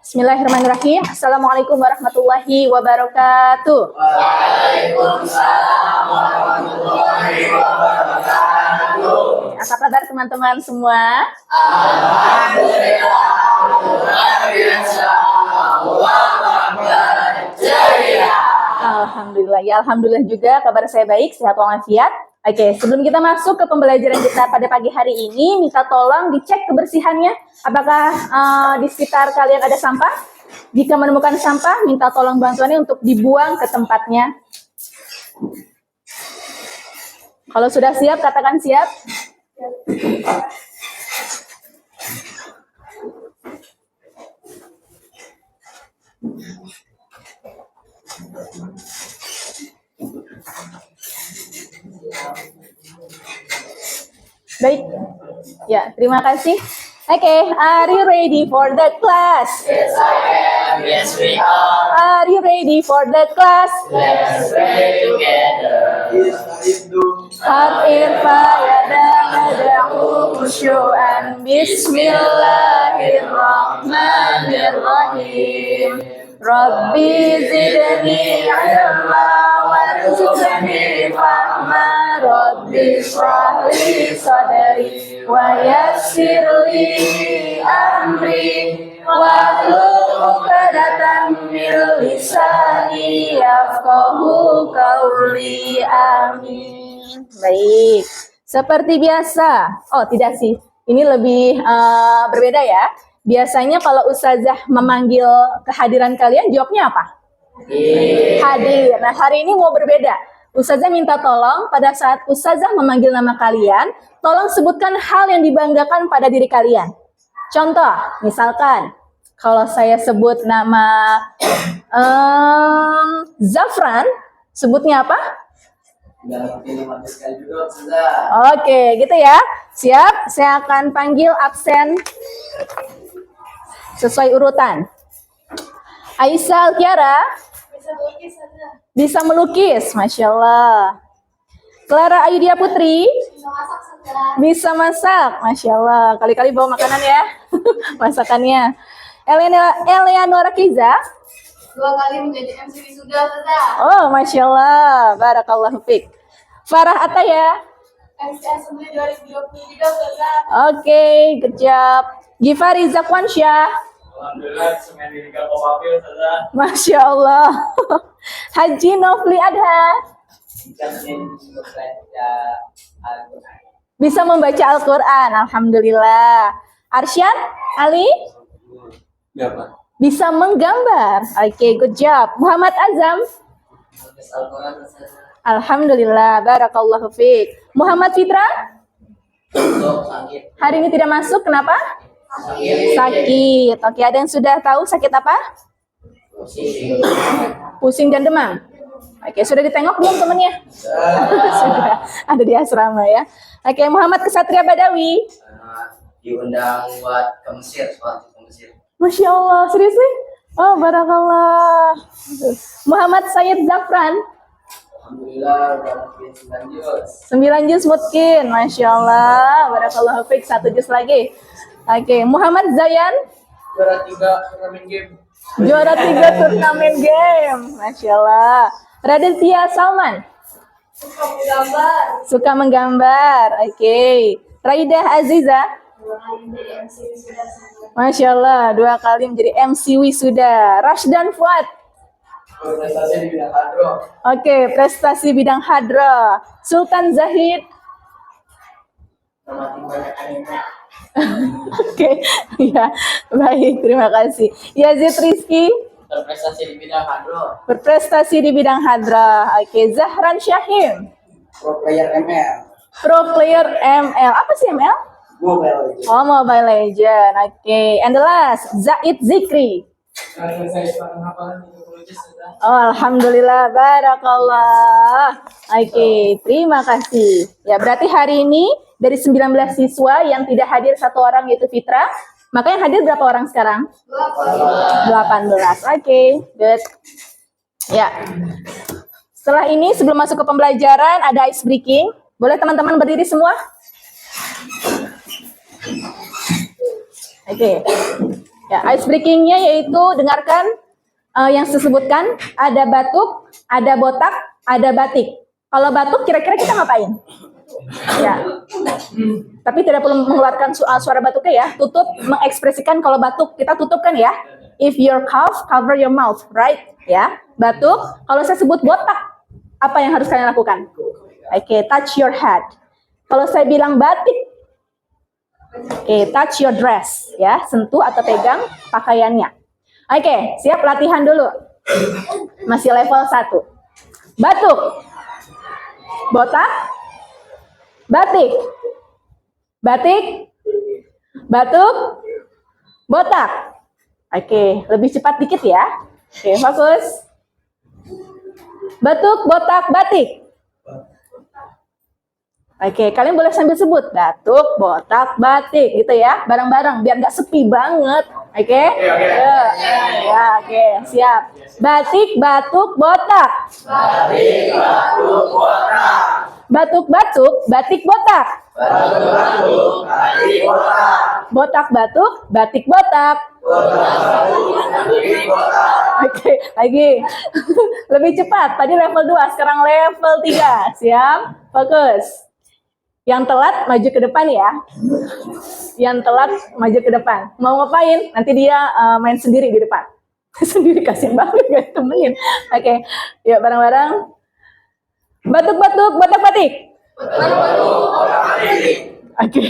Bismillahirrahmanirrahim. Assalamualaikum warahmatullahi wabarakatuh. Waalaikumsalam warahmatullahi wabarakatuh. Apa kabar teman-teman semua? Alhamdulillah, luar biasa. Allahu Akbar. Jaya. Alhamdulillah. Ya, alhamdulillah juga kabar saya baik, sehat walafiat. Oke, sebelum kita masuk ke pembelajaran kita pada pagi hari ini, minta tolong dicek kebersihannya. Apakah di sekitar kalian ada sampah? Jika menemukan sampah, minta tolong bantuannya untuk dibuang ke tempatnya. Kalau sudah siap, katakan siap. Baik, ya terima kasih. Oke, are you ready for the class? Yes, I am. Yes, we are. Are you ready for the class? Let's pray together. Har irfa yadana da'u khusyu'an. Bismillahirrahmanirrahim. Rabbi zidni ilma warzuqni fahma. Rabbi shrah li sadri wa yassir li amri wahlul 'uqdatam min lisani yafqahu qawli. Amin. Baik, seperti biasa. Oh, tidak sih. Ini lebih berbeda ya. Biasanya kalau ustazah memanggil kehadiran kalian, jawabnya apa? Hadir. Nah, hari ini mau berbeda. Ustazah minta tolong pada saat ustazah memanggil nama kalian, tolong sebutkan hal yang dibanggakan pada diri kalian. Contoh, misalkan kalau saya sebut nama Zafran, sebutnya apa? Oke, gitu ya. Siap, saya akan panggil absen sesuai urutan. Aisyah Alkiara bisa melukis, Masya Allah. Clara Ayudia Putri bisa masak, Masya Allah. Kali-kali bawa makanan ya, masakannya. Eleanora Kiza 2 kali menjadi MC wisuda, Ustazah. Oh, Masya Allah, barakallahu fiik. Farah Ataya. MC Assembly 2023, Ustazah. Oke, good job. Gifari Zakwansyah. Alhamdulillah, semen di Liga Kopapil, Ustazah. Masya Allah. Haji Nofli Adha. Bisa membaca Al-Quran, Alhamdulillah. Arsyan Ali. Bisa menggambar. Oke, good job. Muhammad Azam. Alhamdulillah, barakallahu fiik. Muhammad Fitra. Hari ini tidak masuk, kenapa? Sakit. Oke, ada yang sudah tahu sakit apa? Pusing dan demam. Oke, sudah ditengok belum temannya? Sudah, ada di asrama ya. Oke, Muhammad Kesatria Badawi. Diundang buat ke Mesir, sholat ke Mesir. Masya Allah, serius nih? Oh, barakallah. Muhammad Sayyid Zafran. Alhamdulillah, udah mungkin 9 juz. 9 juz mungkin, Masya Allah. Barakallah fiik, 1 juz lagi. Oke, Muhammad Zayan. Juara 3 turnamen game. Juara 3 turnamen game. Masya Allah. Raditya Salman. Suka menggambar. Suka menggambar. Oke. Raidah Aziza. 2 kali menjadi MC wisuda, Ustazah. Masya Allah, 2 kali menjadi MC wisuda. Rashdan Fuad. Prestasi di bidang hadro. Oke, prestasi bidang hadra. Sultan Zahid. Semakin banyak anime. Oke, ya, baik, terima kasih. Yazid Rizky. Berprestasi di bidang hadro. Berprestasi di bidang hadra. Oke, Zahran Syahim. Pro player ML. Pro player ML. Apa sih ML? Mobile Legends. Oh, Mobile Legend. Oke, and the last, Zaid Zikri. Oh, alhamdulillah, barakallah. Oke, terima kasih. Ya, berarti hari ini dari 19 siswa yang tidak hadir 1 orang yaitu Fitra. Maka yang hadir berapa orang sekarang? 18. Oke, good. Ya. Setelah ini sebelum masuk ke pembelajaran ada ice breaking. Boleh teman-teman berdiri semua? Oke. Ya, ice breakingnya yaitu dengarkan yang disebutkan, ada batuk, ada botak, ada batik. Kalau batuk kira-kira kita ngapain? Ya, tapi tidak perlu mengeluarkan suara batuknya ya. Tutup, mengekspresikan kalau batuk kita tutupkan ya. If your cough, cover your mouth, right? Ya, batuk. Kalau saya sebut botak, apa yang harus kalian lakukan? Oke, touch your head. Kalau saya bilang batik, oke, touch your dress, ya, sentuh atau pegang pakaiannya. Oke, siap, latihan dulu. Masih level 1. Batuk, botak, batik, batik, batuk, botak. Oke, lebih cepat dikit ya. Oke, fokus. Batuk, botak, batik. Oke, kalian boleh sambil sebut batuk, botak, batik gitu ya, bareng-bareng biar nggak sepi banget. Oke? Ya, oke, siap. Batik, batuk, botak. Batik, batuk, botak. Batuk, batuk, batik, botak. Batuk, batuk, batik, botak. Botak, batuk, batik, botak. Botak, batuk, batik, botak. Oke, lagi. Lebih cepat. Tadi level 2, sekarang level 3. Siap? Fokus. Yang telat maju ke depan ya. Yang telat maju ke depan. Mau ngapain? Nanti dia main sendiri di depan. Sendiri, kasihan banget gak temenin. Oke, yuk bareng-bareng. Batuk-batuk, botak-batik. Batuk, botak, batik. Oke.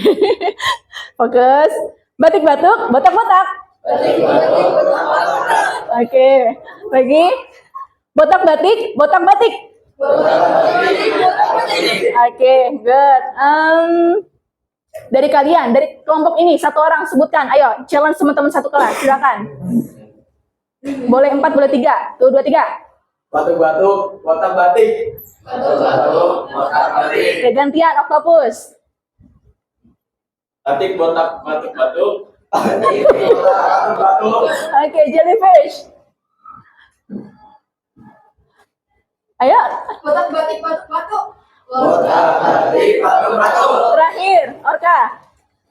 Fokus. Batik-batuk, botak-botak. Batik, batuk, botak, botak. Oke. Lagi. Botak-batik, botak-batik. Oke, good. Dari kalian, dari kelompok ini, satu orang sebutkan. Ayo, challenge teman-teman satu kelas. Silakan. Boleh 4, boleh 3. Tuh, 2, 3. Batuk-batuk, botak, batik. Batuk-batuk, botak, batik. Oke, gantian, Octopus. Batik, botak, batuk, batuk. Batik, botak, batuk. Oke, Jellyfish. Ayo, Botak, batik, batuk, batuk. Botak, batik, batuk, batuk. terakhir, Orca.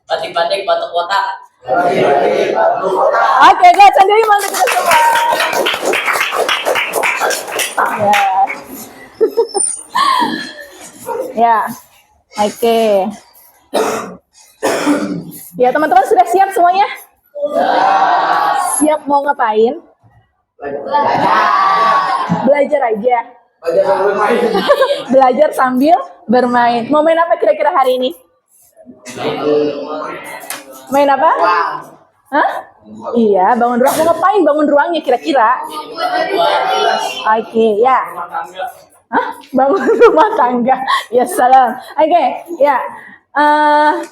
Batik, batik, batuk, botak. Batik, batik, batuk, botak. Oke, guys, sendiri mantap kita semua. Ya. Ya. Oke. Ya, teman-teman sudah siap semuanya? Siap mau ngapain? Belajar aja. Belajar sambil bermain. Mau main apa kira-kira hari ini? Main apa? Hah? Iya, bangun ruang. Mau ngapain bangun ruangnya kira-kira? Oke, ya. Hah? Bangun rumah tangga. Ya, salam. Oke, ya.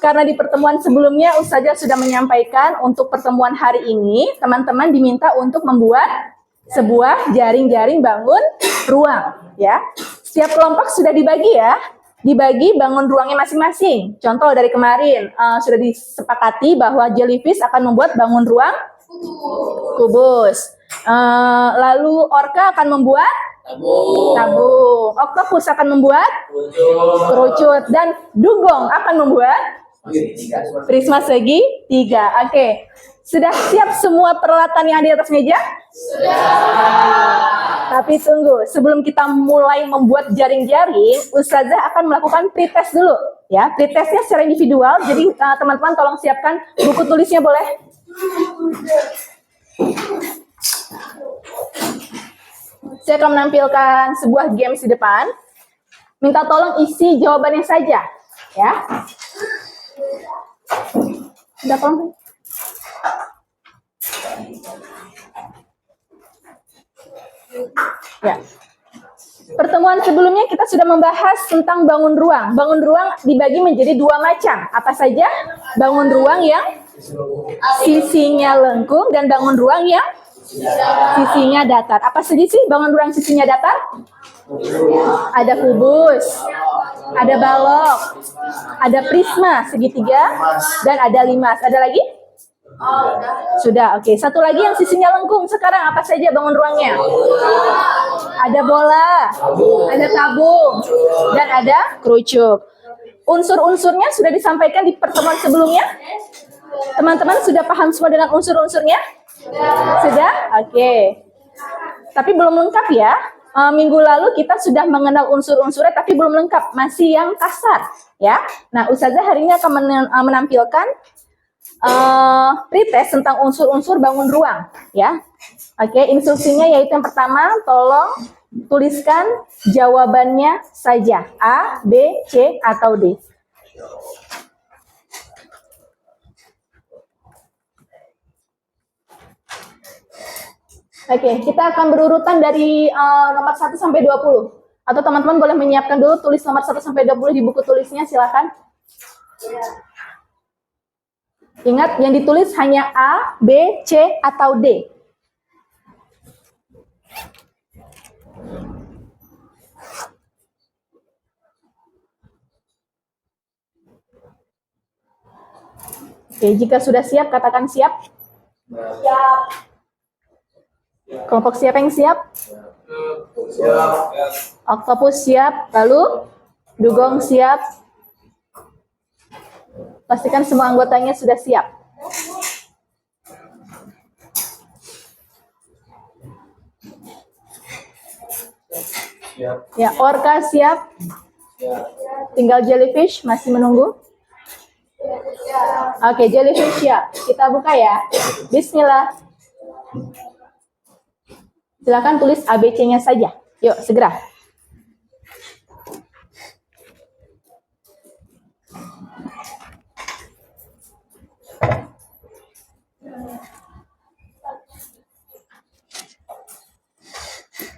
Karena di pertemuan sebelumnya Ustazah sudah menyampaikan untuk pertemuan hari ini, teman-teman diminta untuk membuat sebuah jaring-jaring bangun ruang, ya. Setiap kelompok sudah dibagi ya, dibagi bangun ruangnya masing-masing. Contoh dari kemarin sudah disepakati bahwa Jellyfish akan membuat bangun ruang kubus. Lalu Orca akan membuat tabung. Octopus akan membuat kerucut dan Dugong akan membuat prisma segi 3. Oke. Sudah siap semua peralatan yang ada di atas meja? Sudah. Tapi tunggu, sebelum kita mulai membuat jaring-jaring, Ustazah akan melakukan pretest dulu. Ya, pretestnya secara individual, jadi teman-teman tolong siapkan buku tulisnya boleh? Saya akan menampilkan sebuah games di depan. Minta tolong isi jawabannya saja. Ya. Udah tolong. Ya. Pertemuan sebelumnya kita sudah membahas tentang bangun ruang. Bangun ruang dibagi menjadi 2 macam. Apa saja? Bangun ruang yang sisinya lengkung dan bangun ruang yang sisinya datar. Apa saja sih bangun ruang sisinya datar? Ada kubus, ada balok, ada prisma segitiga, dan ada limas. Ada lagi? Sudah, oke. Satu lagi yang sisinya lengkung sekarang, apa saja bangun ruangnya? Ada bola, ada tabung, dan ada kerucuk. Unsur-unsurnya sudah disampaikan di pertemuan sebelumnya? Teman-teman sudah paham semua dengan unsur-unsurnya? Sudah? Oke. Tapi belum lengkap ya. Minggu lalu kita sudah mengenal unsur-unsurnya, tapi belum lengkap, masih yang kasar, ya. Nah, Ustazah hari ini akan menampilkan pretest tentang unsur-unsur bangun ruang, ya. Oke, instruksinya yaitu yang pertama, tolong tuliskan jawabannya saja, A, B, C, atau D. Oke, kita akan berurutan dari nomor 1 sampai 20. Atau teman-teman boleh menyiapkan dulu tulis nomor 1 sampai 20 di buku tulisnya, silakan. Ingat, yang ditulis hanya A, B, C, atau D. Oke, jika sudah siap, katakan siap. Siap. Kelompok siapa yang siap? Siap. Oktopus siap, lalu dugong siap. Pastikan semua anggotanya sudah siap. Ya, orca siap. Tinggal jellyfish masih menunggu. Oke, jellyfish siap. Kita buka ya. Bismillah. Silakan tulis ABC-nya saja. Yuk, segera.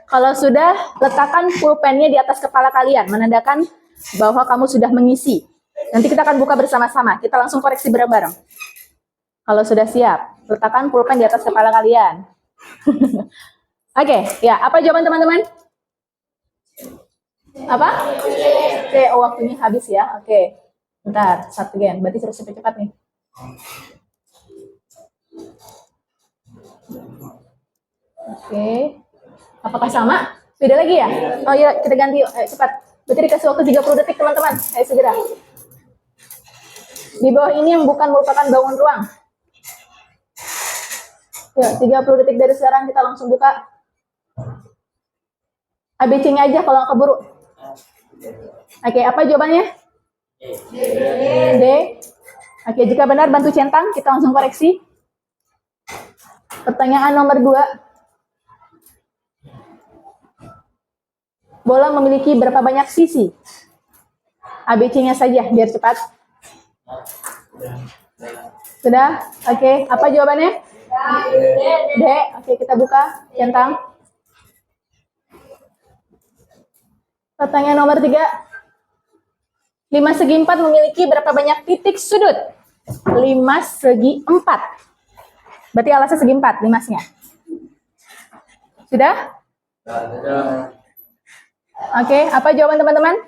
Kalau sudah, letakkan pulpennya di atas kepala kalian, menandakan bahwa kamu sudah mengisi. Nanti kita akan buka bersama-sama. Kita langsung koreksi bareng-bareng. Kalau sudah siap, letakkan pulpen di atas kepala kalian. Oke, ya, apa jawaban teman-teman? Apa? Oke, oh, waktunya habis ya. Oke, bentar, start again. Berarti terus cepat-cepat nih. Oke, apakah sama? Beda lagi ya? Oh iya, kita ganti. Cepat. Berarti dikasih waktu 30 detik teman-teman. Ayo segera. Di bawah ini yang bukan merupakan bangun ruang. Ya, 30 detik dari sekarang kita langsung buka. ABC-nya aja kalau nggak keburu. Oke, apa jawabannya? D. Oke, jika benar bantu centang, kita langsung koreksi. Pertanyaan nomor 2. Bola memiliki berapa banyak sisi? ABC-nya saja, biar cepat. Sudah? Oke, apa jawabannya? D. Oke, kita buka centang. Pertanyaan nomor 3. 5 segi 4 memiliki berapa banyak titik sudut? 5 segi 4. Berarti alasnya segi 4, 5-nya. Sudah? Oke, apa jawaban teman-teman?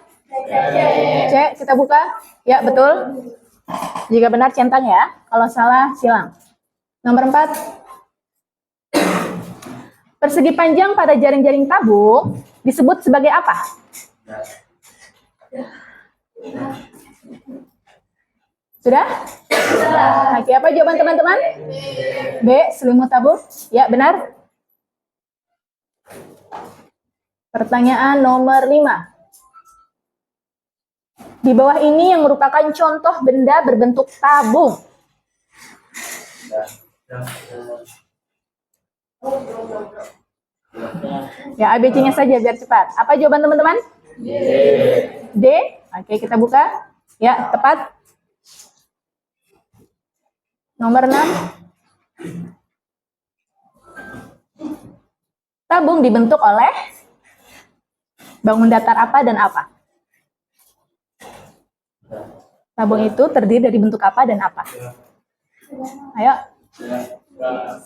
C, kita buka. Ya, betul. Jika benar centang ya. Kalau salah silang. Nomor 4. Persegi panjang pada jaring-jaring tabung disebut sebagai apa? Sudah? Oke, apa jawaban teman-teman? B, selimut tabung. Ya, benar. Pertanyaan nomor 5. Di bawah ini yang merupakan contoh benda berbentuk tabung. Ya, ABC-nya saja biar cepat. Apa jawaban teman-teman? D. Oke, kita buka. Ya, tepat. Nomor 6. Tabung dibentuk oleh bangun datar apa dan apa? Tabung itu terdiri dari bentuk apa dan apa? Ayo. 10.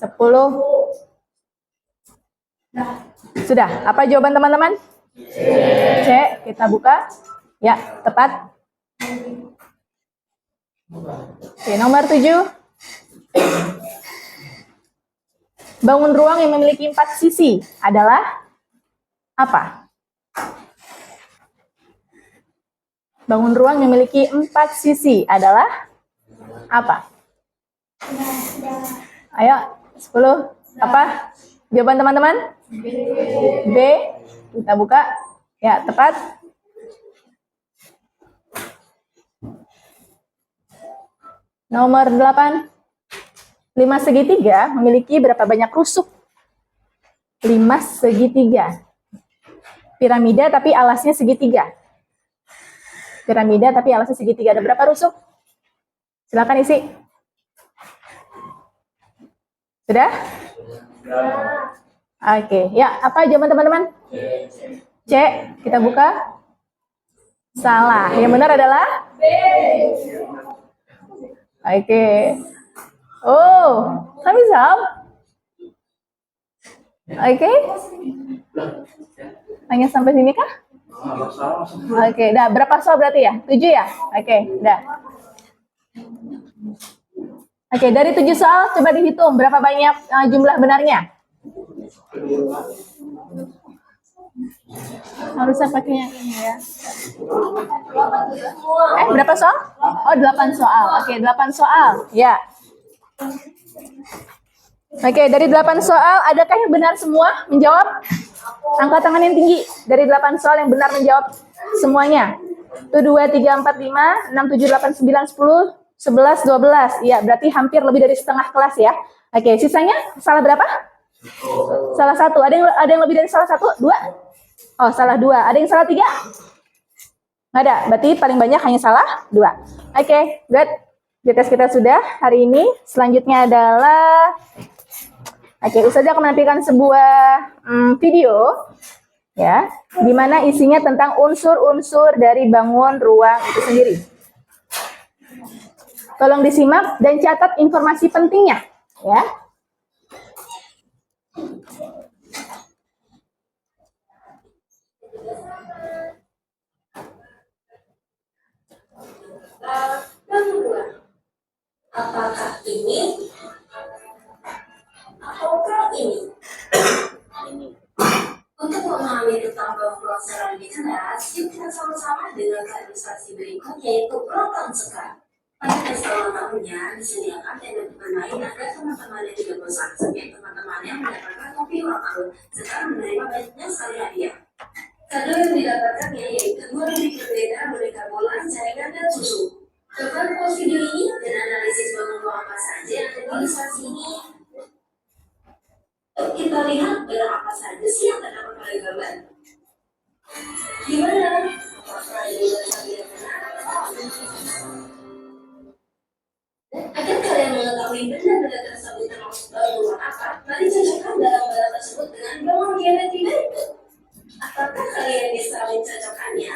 Sudah. Apa jawaban teman-teman? C. Kita buka. Ya, tepat. Oke, nomor 7. Bangun ruang yang memiliki 4 sisi adalah apa? Bangun ruang yang memiliki 4 sisi adalah apa? Ayo, 10. Apa jawaban teman-teman? B. Kita buka. Ya, tepat. Nomor 8. 5 segitiga memiliki berapa banyak rusuk? 5 segitiga. Piramida tapi alasnya segitiga. Piramida tapi alasnya segitiga. Ada berapa rusuk? Silakan isi. Sudah? Oke, ya apa jawaban teman-teman? C. Kita buka. Salah. Yang benar adalah B. Oke. Oh, kami jawab. Oke. Hanya sampai sini kah? Oke, dah berapa soal berarti ya? 7 ya? Oke, dah. Oke, dari 7 soal coba dihitung berapa banyak jumlah benarnya. Harusnya pakai yang ini ya. Berapa soal? Oh, 8 soal. Oke, 8 soal. Ya. Oke, dari 8 soal, adakah yang benar semua menjawab? Angkat tangan yang tinggi. Dari 8 soal yang benar menjawab semuanya. 1, 2, 3, 4, 5, 6, 7, 8, 9, 10, 11, 12. Iya, berarti hampir lebih dari setengah kelas ya. Oke, sisanya salah berapa? Salah 1. Ada yang lebih dari salah 1? 2? Oh, salah 2. Ada yang salah 3? Nggak ada. Berarti paling banyak hanya salah 2. Oke, good. Tes kita sudah hari ini. Selanjutnya adalah Ustazah akan menampilkan sebuah video ya, di mana isinya tentang unsur-unsur dari bangun ruang itu sendiri. Tolong disimak dan catat informasi pentingnya ya. Apakah ini ataukah ini? Untuk memahami tentang bangunan secara lebih jelas, yuk kita sama-sama dengarkan ilustrasi berikut, yaitu proton sekar. Pada tes awal tahunnya disediakan tenda bermain agar teman-teman yang tidak bosan, setiap teman-teman yang mendapatkan kopi ulang tahun sekarang menerima banyaknya sekali hadiah. Kado yang didapatkannya yaitu 2 lebih berbeda boneka bola, jaringan, dan susu. Coba pause video ini dan analisis bangun ruang apa saja yang ada di ilustrasi ini. Kita lihat barang apa saja sih yang terdapat pada gambar. Gimana? Apakah ini benar yang benar? Agar kalian mengetahui benda-benda tersebut termasuk bangunan apa, mari cocokkan barang-barang tersebut dengan bangunan geometri berikut. Apakah kalian bisa mencocokkannya?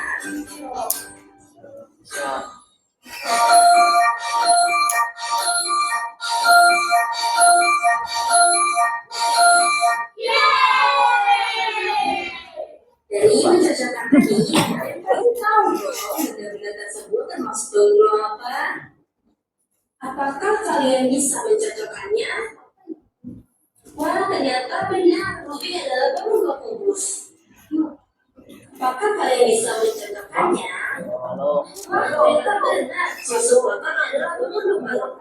Dari mencocokkan tadi, kalian pasti tahu dong benda-benda tersebut termasuk bangunan apa? Apakah kalian bisa mencocokkannya? Wah, ternyata benar, Rubik adalah bangunan kubus. Apakah kalian bisa mencocokkannya? Wah, ternyata benar, susu botol adalah bangunan balok.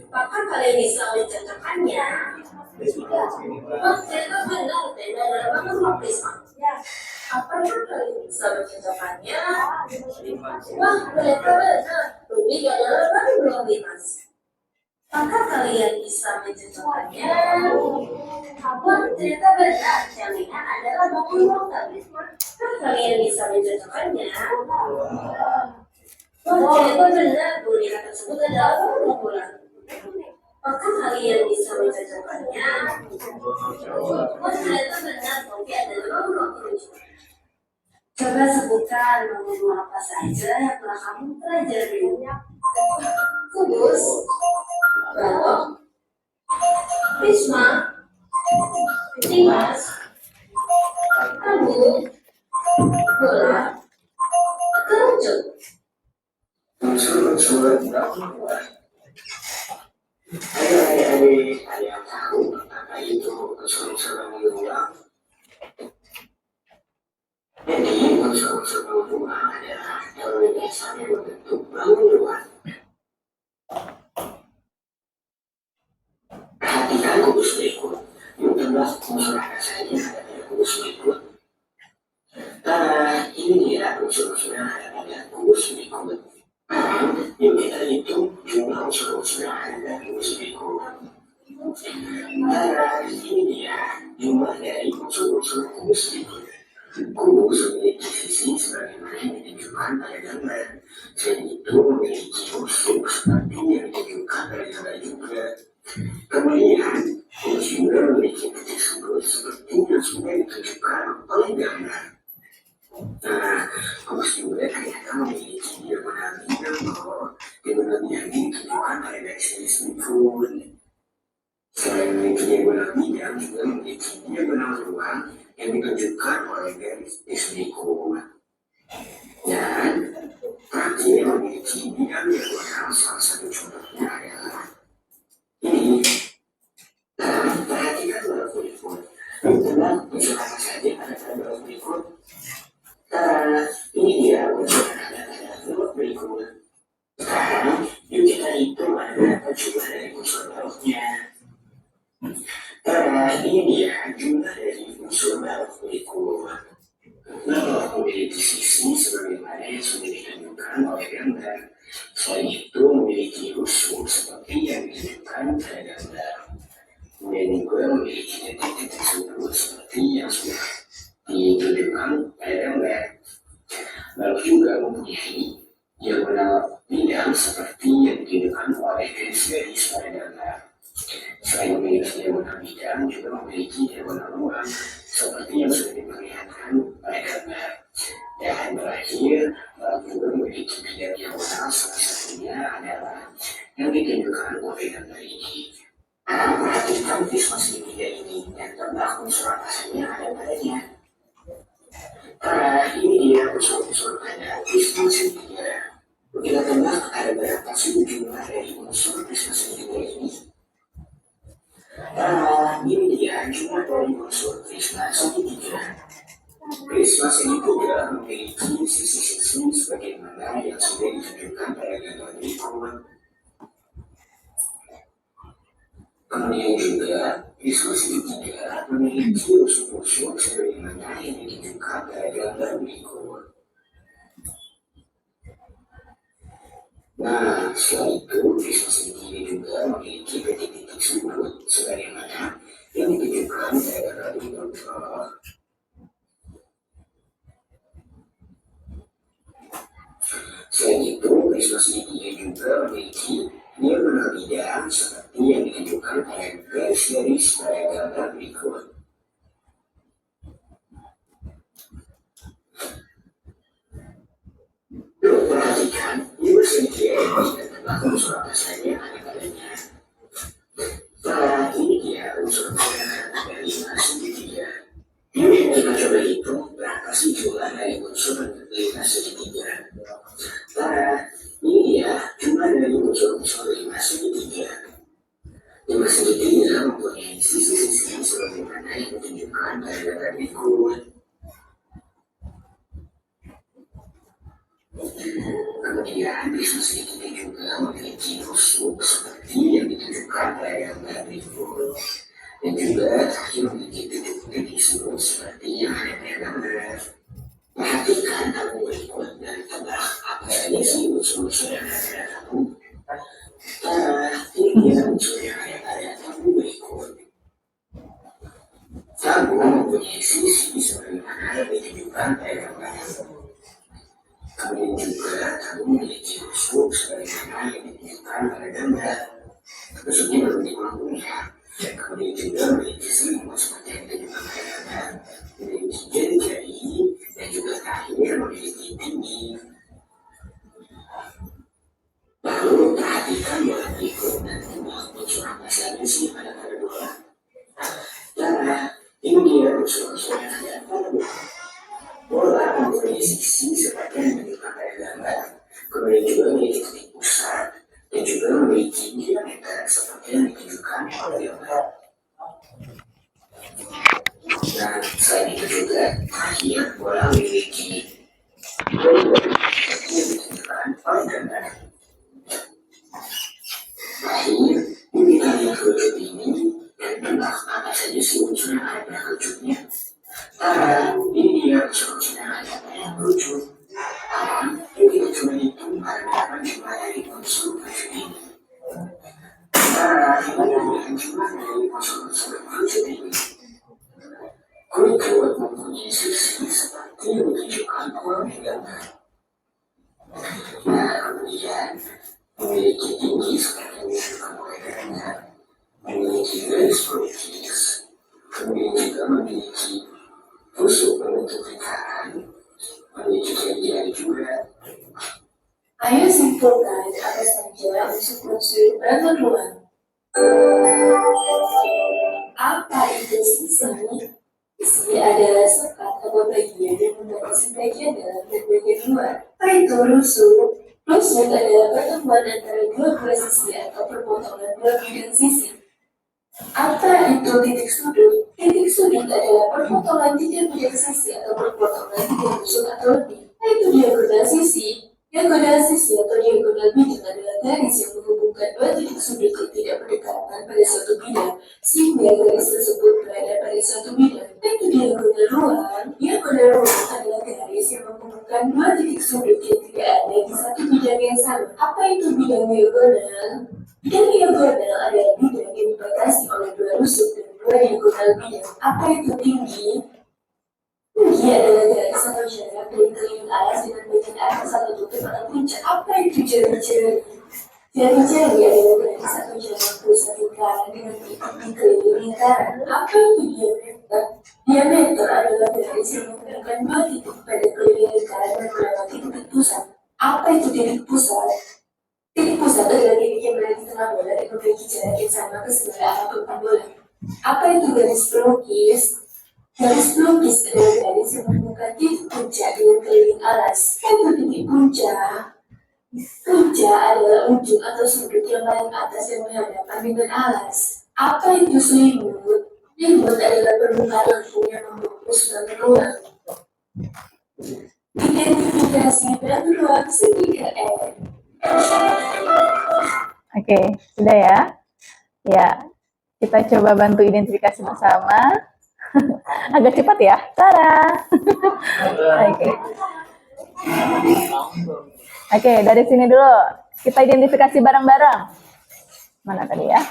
Apakah kalian bisa mencocokkannya? Wah, ternyata benar, tenda adalah bangunan prisma. Apakah kalian bisa mencocokkannya? Wah, ternyata benar, Rubik adalah bangunan bimas. Apakah kalian bisa mencocokkannya? Wah, ternyata benar, jalinan adalah bangunan tablet. Apakah kalian bisa mencocokkannya? Wah, ternyata benar, boneka tersebut adalah bangunan bola. Apakah kalian bisa mencocokkannya? Wah, ternyata benar, topi adalah bangunan kerucut. Coba sebutkan bangunan apa saja yang telah kamu pelajari. Kubus, balok, prisma, timas, tabung, bola, kerucut. Unsur-unsur bangunan. Adik-adik, ada yang tahu apa itu unsur-unsur bangunan? Jadi, unsur-unsur bangunan adalah elemen dasar yang membentuk bangunan. kudus berikut. Yang telah mencerahkan saya pada kudus berikut. Ini dia unsur-unsur yang ada pada kudus berikut. Yang kita hitung jumlah unsur-unsur yang ada pada kudus berikut. Ini dia jumlah dari unsur-unsur kudus berikut. Kudus memiliki sisi sebagaimana yang ditunjukkan pada gambar. Selain itu memiliki unsur seperti yang ditunjukkan pada gambar juga. Kemudian, kudus juga memiliki titik sudut seperti yang sudah ditunjukkan oleh gambar. Kudus juga ternyata memiliki diagonal bidang diagonal yang ditunjukkan pada garis berikut. Selain memiliki diagonal bidang juga memiliki diagonal ruang yang ditunjukkan oleh garis berikut. Dan terakhir memiliki bidang diagonal salah satu contohnya adalah ini. Perhatikan gambar berikut. Teman misalkan saja pada gambar berikut. Ini dia unsur yang ada pada gambar berikut. Sekarang yuk kita hitung ada berapa jumlah dari unsur baloknya. Ini dia jumlah dari unsur balok berikut. Balok memiliki sisi sebagaimana yang sudah ditunjukkan oleh gambar. Selain itu memiliki unsur seperti yang ditunjukkan pada gambar. Kemudian juga memiliki titik-titik sudut seperti yang sudah ditunjukkan pada gambar. Balok juga mempunyai diagonal bidang seperti yang ditunjukkan oleh garis-garis pada gambar. Selain memiliki diagonal bidang juga memiliki diagonal ruang seperti yang sudah diperlihatkan pada gambar. Dan terakhir, juga memiliki bidang diagonal salah satunya adalah yang ditunjukkan oleh gambar ini. Perhatikan visual segitiga ini dan tebak unsur apa saja yang ada padanya. Ini dia unsur-unsur pada visual segitiga. Kita tebak ada berapa sih jumlah dari unsur visual segitiga ini. Ini dia jumlah dari unsur visual segitiga. Visual segitiga memiliki sisi-sisi sebagaimana yang sudah ditunjukkan pada gambar berikut. Kemudian juga visual segitiga memiliki unsur-unsur sebagaimana yang ditunjukkan pada gambar berikut. Nah, setelah itu visual segitiga juga memiliki titik-titik sudut sebagaimana yang ditunjukkan pada gambar berikut. Selain itu, visual segitiga juga memiliki diagonal bidang seperti yang ditunjukkan pada garis-garis pada gambar berikut. Perhatikan, visual segitiga ini dan tebak unsur apa saja yang ada padanya. Ini dia unsur-unsur yang ada dari visual segitiga. Kita coba hitung berapa sih jumlah dari unsur visual segitiga. Ini dia jumlah dari unsur-unsur visual segitiga. Visual segitiga mempunyai sisi-sisi sebagaimana yang ditunjukkan pada gambar berikut. Kemudian visual segitiga juga memiliki unsur seperti yang ditunjukkan pada gambar berikut. Dan juga memiliki titik-titik sudut seperti yang ada pada gambar. Perhatikan tabung berikut dan tebak apa saja sih unsur-unsur yang ada pada tabung. Ini dia unsur yang ada pada tabung berikut. Tabung mempunyai sisi sebagaimana yang ditunjukkan pada gambar. Kemudian juga tabung memiliki unsur sebagaimana yang ditunjukkan pada gambar. Unsurnya berbentuk lengkap. Kemudian juga memiliki selimut seperti yang ditunjukkan pada gambar. Memiliki jari-jari dan juga terakhir memiliki tinggi. Lalu perhatikan bola berikut dan tebak unsur apa saja sih pada bola. Nah, ini dia unsur-unsur yang ada pada bola. Bola mempunyai sisi seperti yang ditunjukkan pada gambar. Kemudian juga memiliki titik pusat dan juga memiliki diameter seperti yang ditunjukkan oleh gambar. Dan selain itu juga terakhir bola memiliki seperti yang ditunjukkan oleh gambar. Terakhir, ini adalah wujud ini dan Ini dia solusinya yang lucu. Ini cuma itu karena jumlah dari unsur ini. Ini jumlah dari unsur ini. Kurikulum mempunyai sisi seperti menunjukkan pola gambar. Nah, kemudian memiliki tinggi seperti menunjukkan pola gambar, memiliki garis politis, kemudian juga memiliki tusuk bentuk lingkaran, memiliki jari juga. Ayo simpulkan apa saja unsur-unsur bangun ruang. Apa itu sisi? Sisi adalah sekat atau bagian yang membagi sebagian dalam dan bagian luar. Apa itu rusuk? Rusuk adalah pertemuan antara dua belah sisi atau perpotongan dua bidang sisi. Apa itu titik sudut? Titik sudut adalah perpotongan tiga bidang sisi atau perpotongan tiga rusuk atau lebih. Apa itu diagonal sisi? Diagonal sisi atau diagonal bidang adalah garis yang menghubungkan dua titik sudut yang tidak berdekatan pada suatu bidang, sehingga garis tersebut berada pada suatu bidang. Itu diagonal ruang. Diagonal ruang adalah garis yang menghubungkan dua titik sudut yang tidak ada di satu bidang yang sama. Apa itu bidang diagonal? Bidang diagonal adalah bidang yang dibatasi oleh dua rusuk dan dua diagonal bidang. Apa itu tinggi? Tinggi adalah garis atau jarak dari keliling alas dengan bagian atas atau tutup atau puncak. Apa itu jari-jari? Jari-jari adalah garis atau jarak pusat lingkaran dengan titik di keliling lingkaran. Apa itu diameter? Diameter adalah garis yang menghubungkan dua titik pada keliling lingkaran dan melewati titik pusat. Apa itu titik pusat? Titik pusat adalah titik yang berada di tengah bola dan memiliki jarak yang sama ke segala arah pelukan bola. Apa itu garis pelukis? Garis pelukis adalah garis yang menghubungkan titik puncak dengan keliling alas. Apa itu titik puncak? Puncak adalah ujung atau sudut yang paling atas yang berhadapan dengan alas. Apa itu selimut? Selimut adalah permukaan lengkung yang membungkus bangun ruang. Identifikasi bangun ruang segitiga N. Oke, sudah ya? Ya, kita coba bantu identifikasi bersama. Agak cepat ya, Tara. Oke. Oke, dari sini dulu. Kita identifikasi bareng-bareng. Mana tadi ya?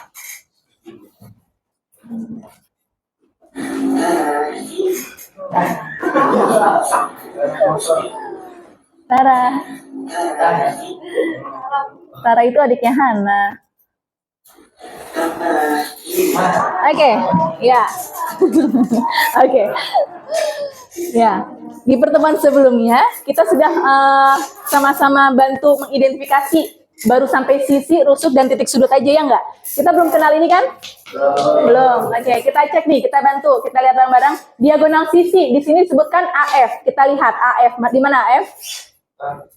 Tara. Tara itu adiknya Hana. Oke, ya. Oke. Ya, di pertemuan sebelumnya kita sudah sama-sama bantu mengidentifikasi baru sampai sisi, rusuk, dan titik sudut aja ya enggak? Kita belum kenal ini kan? Belum. Oke, kita cek nih, kita bantu, kita lihat bareng-bareng. Diagonal sisi, di sini disebutkan AF. Kita lihat AF, di mana AF?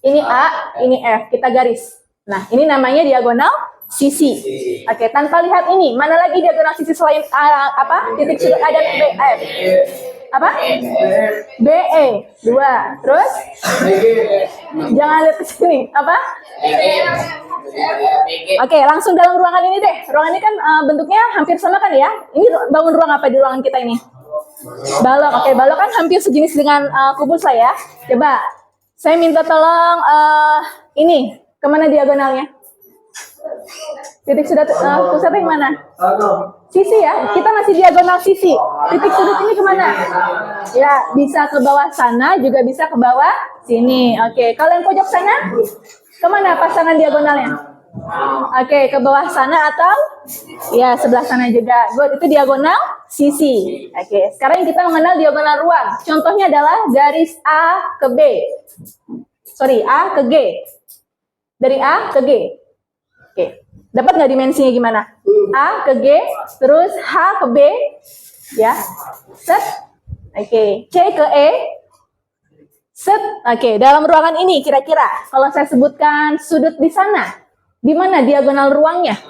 Ini A, ini F. Kita garis. Nah, ini namanya diagonal sisi. Oke, tanpa lihat ini, mana lagi diagonal sisi selain apa? Titik sudut A dan BF. Apa? BE 2. Terus? Jangan lihat ke sini. Apa? Oke, langsung dalam ruangan ini deh. Ruangan ini kan bentuknya hampir sama kan ya? Ini bangun ruang apa di ruangan kita ini? Balok. Oke, balok kan hampir sejenis dengan kubus lah ya. Coba, saya minta tolong ini kemana diagonalnya? Titik sudut pusatnya kemana? Sisi ya, kita masih diagonal sisi. Titik sudut ini kemana? Ya, bisa ke bawah sana, juga bisa ke bawah sini. Oke, kalau yang pojok sana, kemana pasangan diagonalnya? Oke, ke bawah sana atau ya sebelah sana juga. Good, itu diagonal sisi. Oke, sekarang kita mengenal diagonal ruang. Contohnya adalah garis A ke B. Sorry, A ke G. Dari A ke G. Oke, dapat nggak dimensinya gimana? A ke G, terus H ke B, ya, set. Oke, C ke E, set. Oke, dalam ruangan ini kira-kira kalau saya sebutkan sudut di sana, di mana diagonal ruangnya?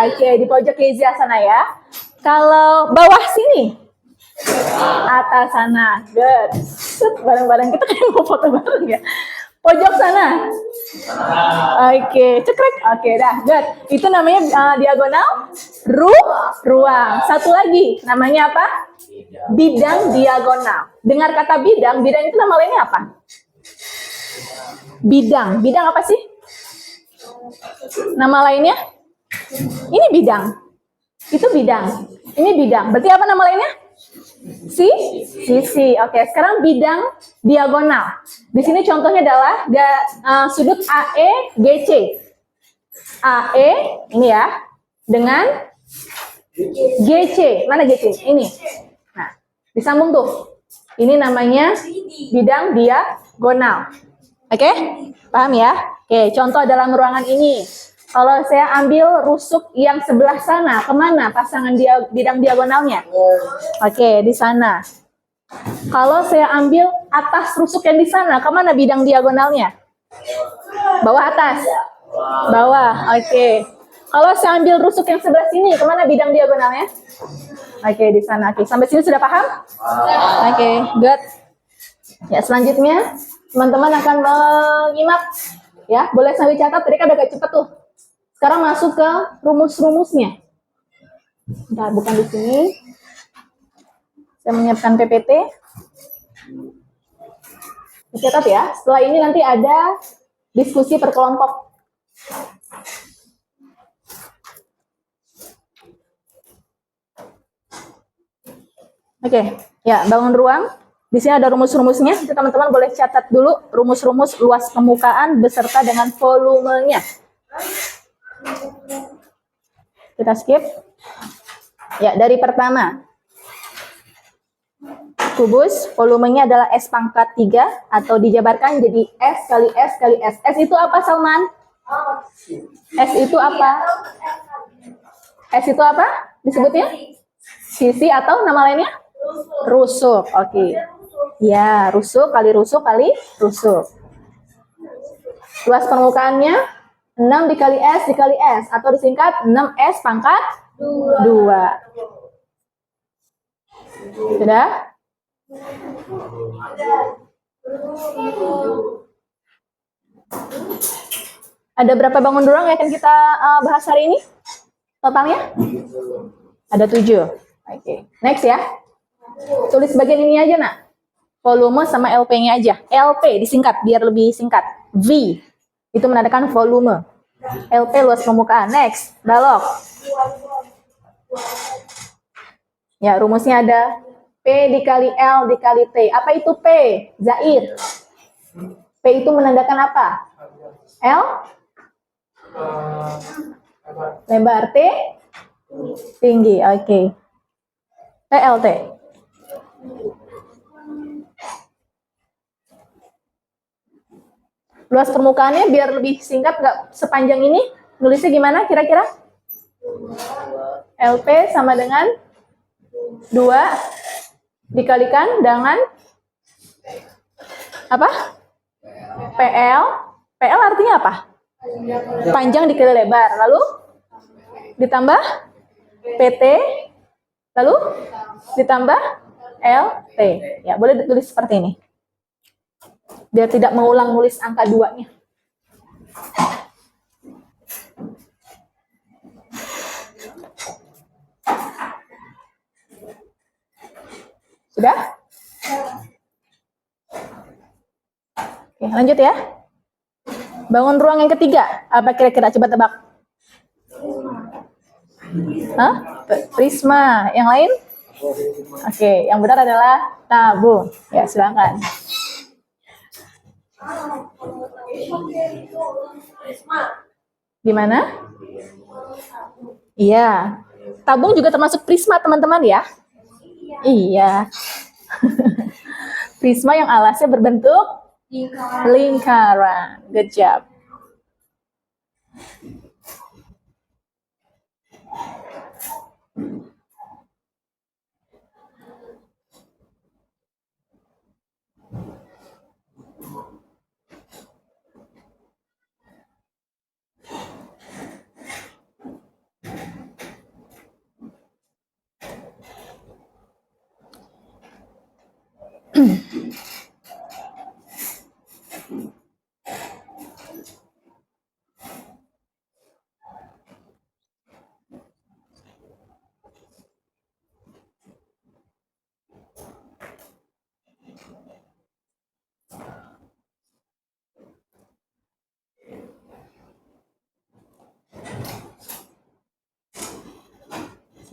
Oke, di pojok kiri sana ya. Kalau bawah sini, atas sana, good. Set, bareng-bareng kita kan mau foto bareng ya. Pojok sana. Oke, cekrek. Oke, dah, good. Itu namanya diagonal ruang. Satu lagi, namanya apa? Bidang diagonal. Dengar kata bidang, bidang itu nama lainnya apa? Bidang apa sih? Nama lainnya? Ini bidang. Itu bidang. Ini bidang. Berarti apa nama lainnya? Sisi. Oke, sekarang bidang diagonal. Di sini contohnya adalah sudut AE GC. AE ini ya dengan GC. Mana GC? Ini. Nah, disambung tuh. Ini namanya bidang diagonal. Oke? Paham ya? Oke, contoh dalam ruangan ini. Kalau saya ambil rusuk yang sebelah sana, kemana pasangan bidang diagonalnya? Oke, di sana. Kalau saya ambil atas rusuk yang di sana, kemana bidang diagonalnya? Bawah atas? Bawah, oke. Kalau saya ambil rusuk yang sebelah sini, kemana bidang diagonalnya? Oke, di sana. Oke, sampai sini sudah paham? Oke, good. Ya, selanjutnya teman-teman akan menyimak. Ya, boleh sambil catat. Tadi kan udah agak cepet tuh. Sekarang masuk ke rumus-rumusnya. Bentar, bukan di sini. Saya menyiapkan PPT. Dicatat ya. Setelah ini nanti ada diskusi per kelompok. Oke, ya bangun ruang. Di sini ada rumus-rumusnya. Itu teman-teman boleh catat dulu rumus-rumus luas permukaan beserta dengan volumenya. Kita skip. Ya, dari pertama. Kubus, volumenya adalah S pangkat 3 atau dijabarkan jadi S kali S kali S. S itu apa, Salman? S itu apa? S itu apa disebutnya? Sisi atau nama lainnya? Rusuk. Oke. Ya, rusuk kali rusuk kali rusuk. Luas permukaannya 6 dikali S dikali S atau disingkat 6S pangkat 2. Sudah? Ada berapa bangun ruang yang akan kita bahas hari ini? Totalnya? Ada 7. Oke. Next ya. Tulis bagian ini aja, nak. Volume sama LP-nya aja. LP disingkat biar lebih singkat. V itu menandakan volume. LP luas permukaan. Next, balok. Ya, rumusnya ada P dikali L dikali T. Apa itu P? Zaid. P itu menandakan apa? L? Lebar. T? Tinggi. Oke. LT. Luas permukaannya biar lebih singkat, nggak sepanjang ini. Nulisnya gimana kira-kira? LP sama dengan 2 dikalikan dengan apa? PL. PL artinya apa? Panjang dikali lebar. Lalu ditambah PT. Lalu ditambah LT. Ya, boleh ditulis seperti ini. Biar tidak mengulang nulis angka 2-nya. Sudah? Oke, lanjut ya. Bangun ruang yang ketiga. Apa kira-kira? Coba tebak. Hah? Prisma. Yang lain? Oke, yang benar adalah tabung. Ya, silakan. Gimana? Iya. Tabung juga termasuk prisma, teman-teman ya? Iya. Prisma yang alasnya berbentuk lingkaran. Good job.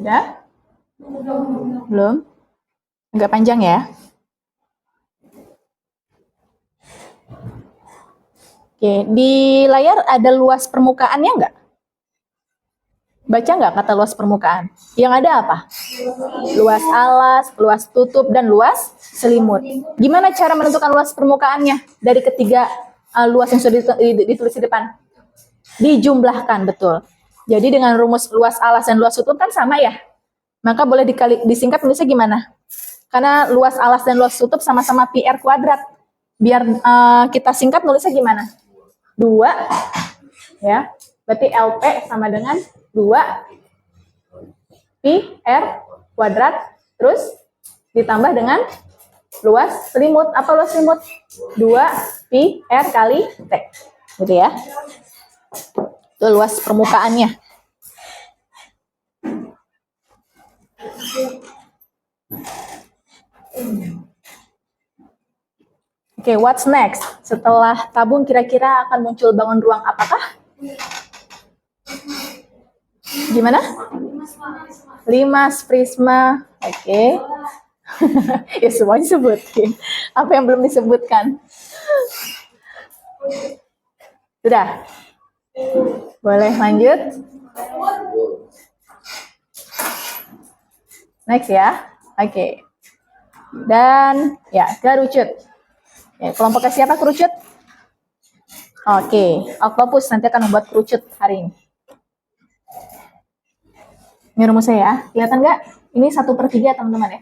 Ya? Belum? Agak panjang ya. Oke, di layar ada luas permukaannya nggak? Baca nggak kata luas permukaan? Yang ada apa? Luas alas, luas tutup, dan luas selimut. Gimana cara menentukan luas permukaannya dari ketiga luas yang sudah ditulis di depan? Dijumlahkan, betul. Jadi dengan rumus luas alas dan luas tutup kan sama ya? Maka boleh disingkat nulisnya gimana? Karena luas alas dan luas tutup sama-sama pi r kuadrat. Biar kita singkat nulisnya gimana? 2, ya. Berarti LP sama dengan 2 pi r kuadrat, terus ditambah dengan luas selimut. Apa luas selimut? 2 pi r kali T. Gitu ya. Itu luas permukaannya. Oke, what's next? Setelah tabung kira-kira akan muncul bangun ruang apakah? Gimana? Limas, prisma. Oke. Ya semuanya sebutin. Apa yang belum disebutkan? Sudah? Boleh lanjut? Next ya. Oke. Dan ya, kerucut. Ya, kelompoknya siapa kerucut? Oke, oktopus nanti akan membuat kerucut hari ini. Ini rumusnya ya. Kelihatan nggak? Ini 1/3 teman-teman ya.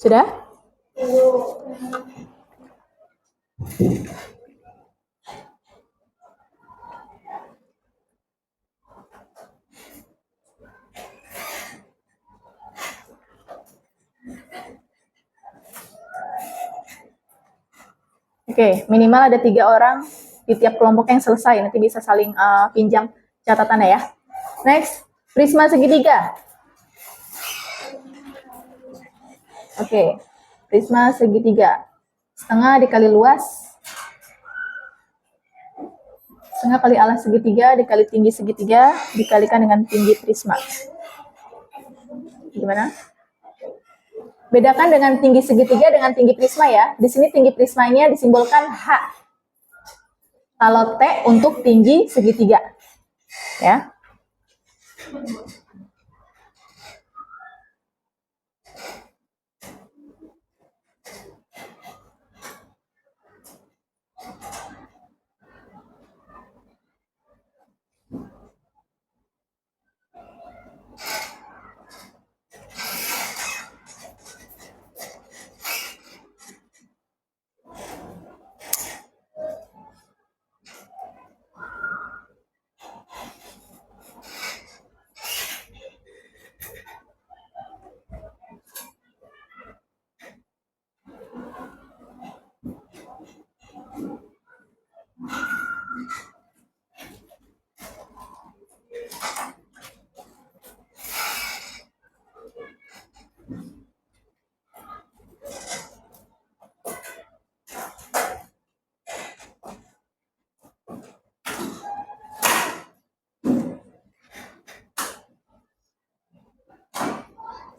Sudah? Oke, minimal ada 3 orang di tiap kelompok yang selesai. Nanti bisa saling pinjam catatannya ya. Next, prisma segitiga. Oke, prisma segitiga. Setengah dikali luas. Setengah kali alas segitiga dikali tinggi segitiga dikalikan dengan tinggi prisma. Gimana? Bedakan dengan tinggi segitiga dengan tinggi prisma ya. Di sini tinggi prismanya disimbolkan H. Kalau T untuk tinggi segitiga. Ya.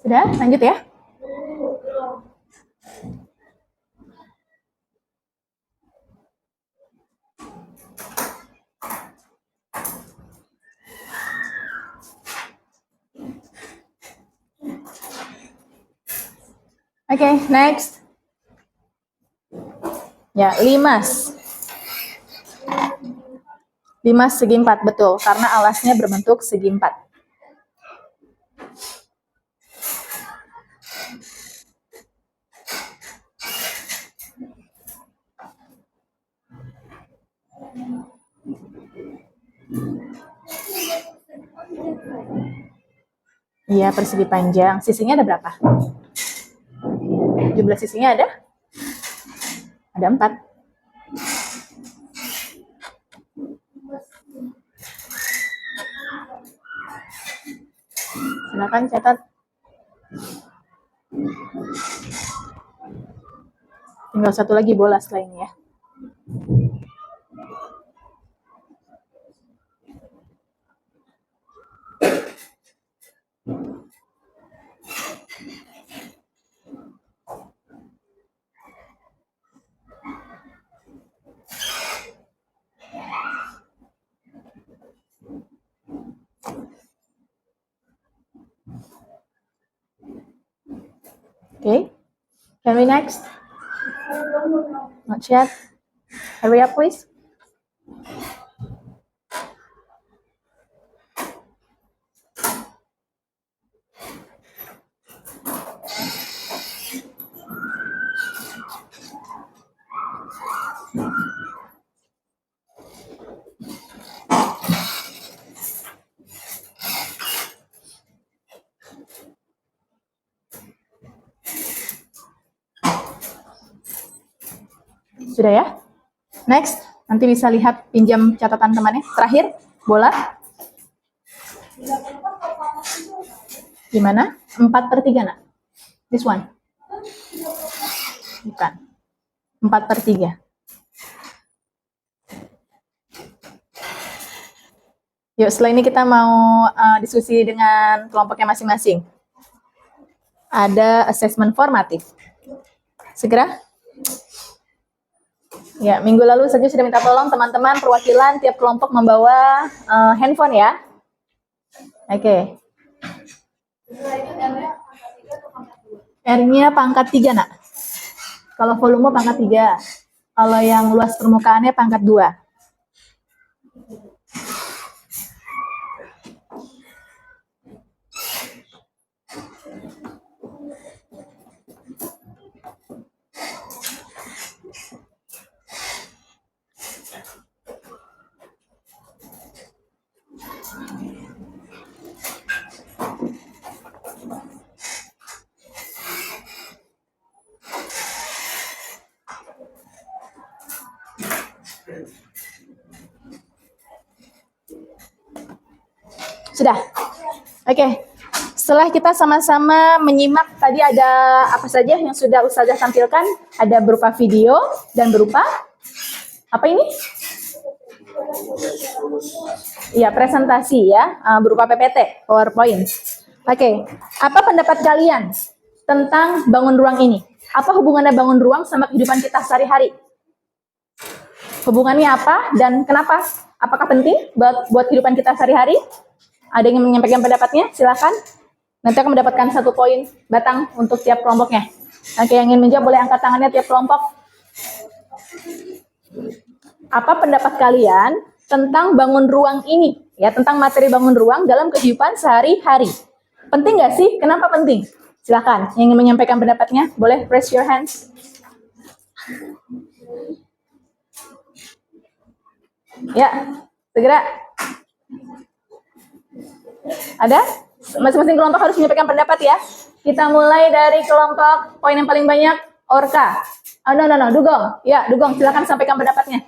Sudah, lanjut ya. Oke, next. Ya, limas. 5 segi 4, betul. Karena alasnya berbentuk segi 4. Iya, persegi panjang. Sisinya ada berapa? Jumlah sisinya ada? Ada 4. Silakan catat. Tinggal satu lagi bola setelah ini ya. Okay, can we next? Not yet. Hurry up, please. Sudah ya? Next, nanti bisa lihat pinjam catatan temannya. Terakhir, bola. Gimana? 4/3, nak? This one? Bukan. 4/3. Yuk, setelah ini kita mau diskusi dengan kelompoknya masing-masing. Ada assessment formatif. Segera. Ya, minggu lalu saya sudah minta tolong teman-teman perwakilan tiap kelompok membawa handphone ya. Oke. R-nya pangkat 3, nak. Kalau volume pangkat 3. Kalau yang luas permukaannya pangkat 2. Sudah? Oke. Setelah kita sama-sama menyimak tadi ada apa saja yang sudah Ustazah tampilkan, ada berupa video dan berupa apa ini? Iya, presentasi ya, berupa PPT, PowerPoint. Oke, apa pendapat kalian tentang bangun ruang ini? Apa hubungannya bangun ruang sama kehidupan kita sehari-hari? Hubungannya apa dan kenapa? Apakah penting buat kehidupan kita sehari-hari? Ada yang menyampaikan pendapatnya? Silakan. Nanti akan mendapatkan 1 poin batang untuk tiap kelompoknya. Oke, yang ingin menjawab boleh angkat tangannya tiap kelompok. Apa pendapat kalian tentang bangun ruang ini? Ya, tentang materi bangun ruang dalam kehidupan sehari-hari. Penting nggak sih? Kenapa penting? Silakan. Yang ingin menyampaikan pendapatnya, boleh raise your hands. Ya, segera. Ada? Masing-masing kelompok harus menyampaikan pendapat ya. Kita mulai dari kelompok poin yang paling banyak, Orka. Oh, no, Dugong. Ya, Dugong, silakan sampaikan pendapatnya.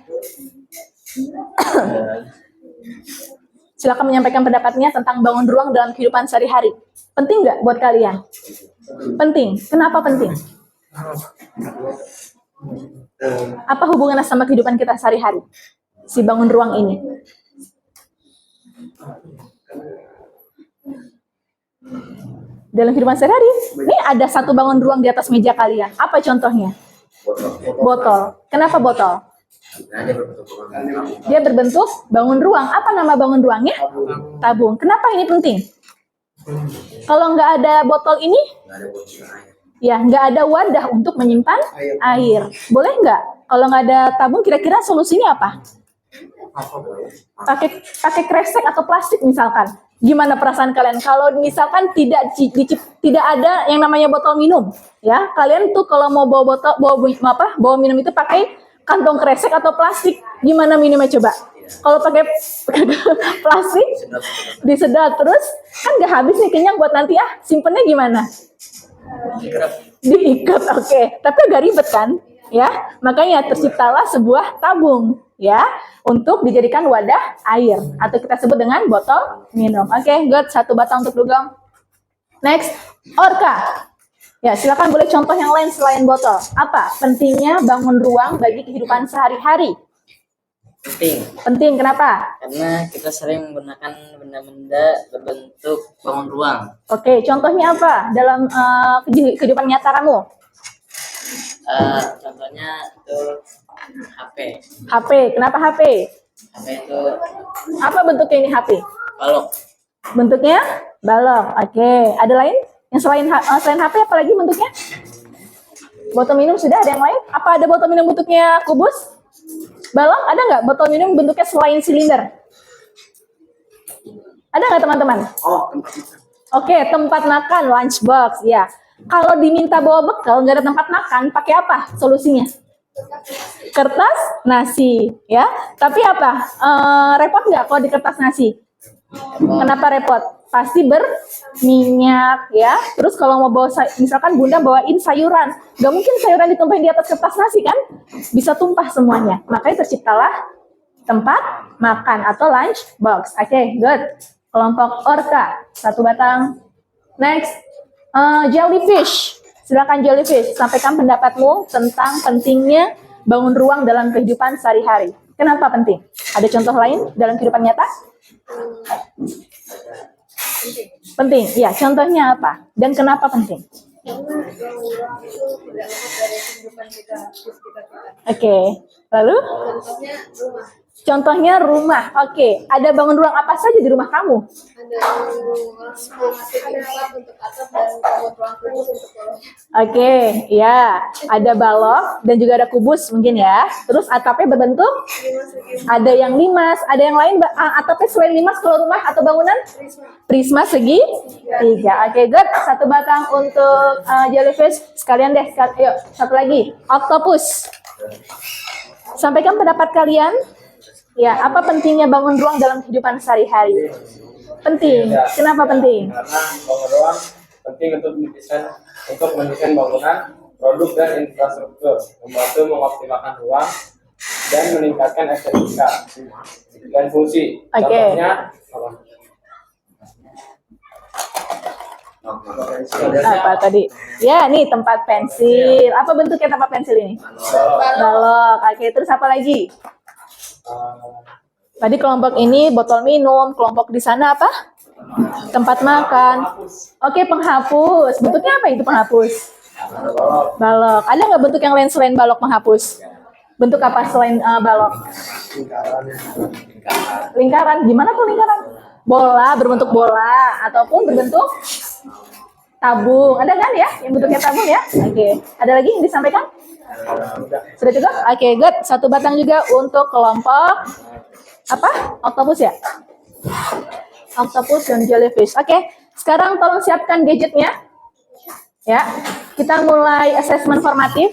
Silakan menyampaikan pendapatnya tentang bangun ruang dalam kehidupan sehari-hari. Penting nggak buat kalian? Penting. Kenapa penting? Apa hubungannya sama kehidupan kita sehari-hari? Si bangun ruang ini. Dalam kehidupan sehari-hari, ini ada 1 bangun ruang di atas meja kalian. Apa contohnya? Botol. Kenapa botol? Dia berbentuk bangun ruang. Apa nama bangun ruangnya? Tabung. Kenapa ini penting? Kalau nggak ada botol ini, ya nggak ada wadah untuk menyimpan air. Boleh nggak? Kalau nggak ada tabung, kira-kira solusinya apa? pakai kresek atau plastik misalkan. Gimana perasaan kalian kalau misalkan tidak ada yang namanya botol minum, ya? Kalian tuh kalau mau bawa minum itu pakai kantong kresek atau plastik. Gimana minumnya coba? Kalau pakai plastik disedot terus kan nggak habis nih, kenyang buat nanti simpennya gimana? Diikat, oke. Tapi agak ribet kan? Ya, makanya terciptalah sebuah tabung, ya, untuk dijadikan wadah air atau kita sebut dengan botol minum. Oke, good. 1 batang untuk dugong. Next, orka. Ya, silakan boleh contoh yang lain selain botol. Apa pentingnya bangun ruang bagi kehidupan sehari-hari? Penting, kenapa? Karena kita sering menggunakan benda-benda berbentuk bangun ruang. Oke, contohnya apa dalam kehidupan nyata kamu? Contohnya itu HP. HP, kenapa HP? HP itu Apa bentuknya ini HP? balok. Bentuknya balok. Oke, ada lain? Yang selain HP apa lagi bentuknya? Botol minum sudah, ada yang lain? Apa ada botol minum bentuknya kubus? Balok, ada nggak botol minum bentuknya selain silinder? Ada nggak teman-teman? Oke, tempat makan, lunchbox, ya. Kalau diminta bawa bekal, nggak ada tempat makan, pakai apa solusinya? Kertas nasi, ya. Tapi apa? Repot nggak kalau di kertas nasi? Kenapa repot? Pasti berminyak, ya. Terus kalau mau bawa, misalkan bunda bawain sayuran, nggak mungkin sayuran ditumpahin di atas kertas nasi kan? Bisa tumpah semuanya. Makanya terciptalah tempat makan atau lunch box. Oke, good. Kelompok orca, 1 batang. Next, jellyfish. Silakan jellyfish, sampaikan pendapatmu tentang pentingnya bangun ruang dalam kehidupan sehari-hari. Kenapa penting? Ada contoh lain dalam kehidupan nyata? Penting, ya. Contohnya apa? Dan kenapa penting? Oke, lalu? Contohnya rumah. Oke, ada bangun ruang apa saja di rumah kamu? Oke, ya. Ada balok dan juga ada kubus mungkin ya. Terus atapnya berbentuk? Ada yang limas, ada yang lain. Atapnya selain limas kalau rumah atau bangunan? Prisma segi 3. Oke, good. 1 batang untuk jellyfish. Sekalian deh. Yuk, 1 lagi. Octopus. Sampaikan pendapat kalian. Ya, apa pentingnya bangun ruang dalam kehidupan sehari-hari? Penting. Kenapa penting? Karena bangun ruang penting untuk mendesain bangunan, produk dan infrastruktur, membantu mengoptimalkan ruang dan meningkatkan estetika dan fungsi. Oke. Contohnya Apa tadi? Ya, nih tempat pensil. Apa bentuknya tempat pensil ini? Balok. Oke, terus apa lagi? Tadi kelompok ini botol minum, kelompok di sana apa? Tempat makan. Oke, penghapus. Bentuknya apa itu penghapus? Balok. Ada nggak bentuk yang lain selain balok penghapus? Bentuk apa selain balok? Lingkaran. Gimana tuh lingkaran? Bola, berbentuk bola ataupun berbentuk tabung. Ada kan ya yang bentuknya tabung ya? Oke. Ada lagi yang disampaikan? Sudah cukup? Oke, good. 1 batang juga untuk kelompok apa? Octopus ya? Octopus dan jellyfish. Oke, sekarang tolong siapkan gadgetnya. Ya, kita mulai assessment formatif.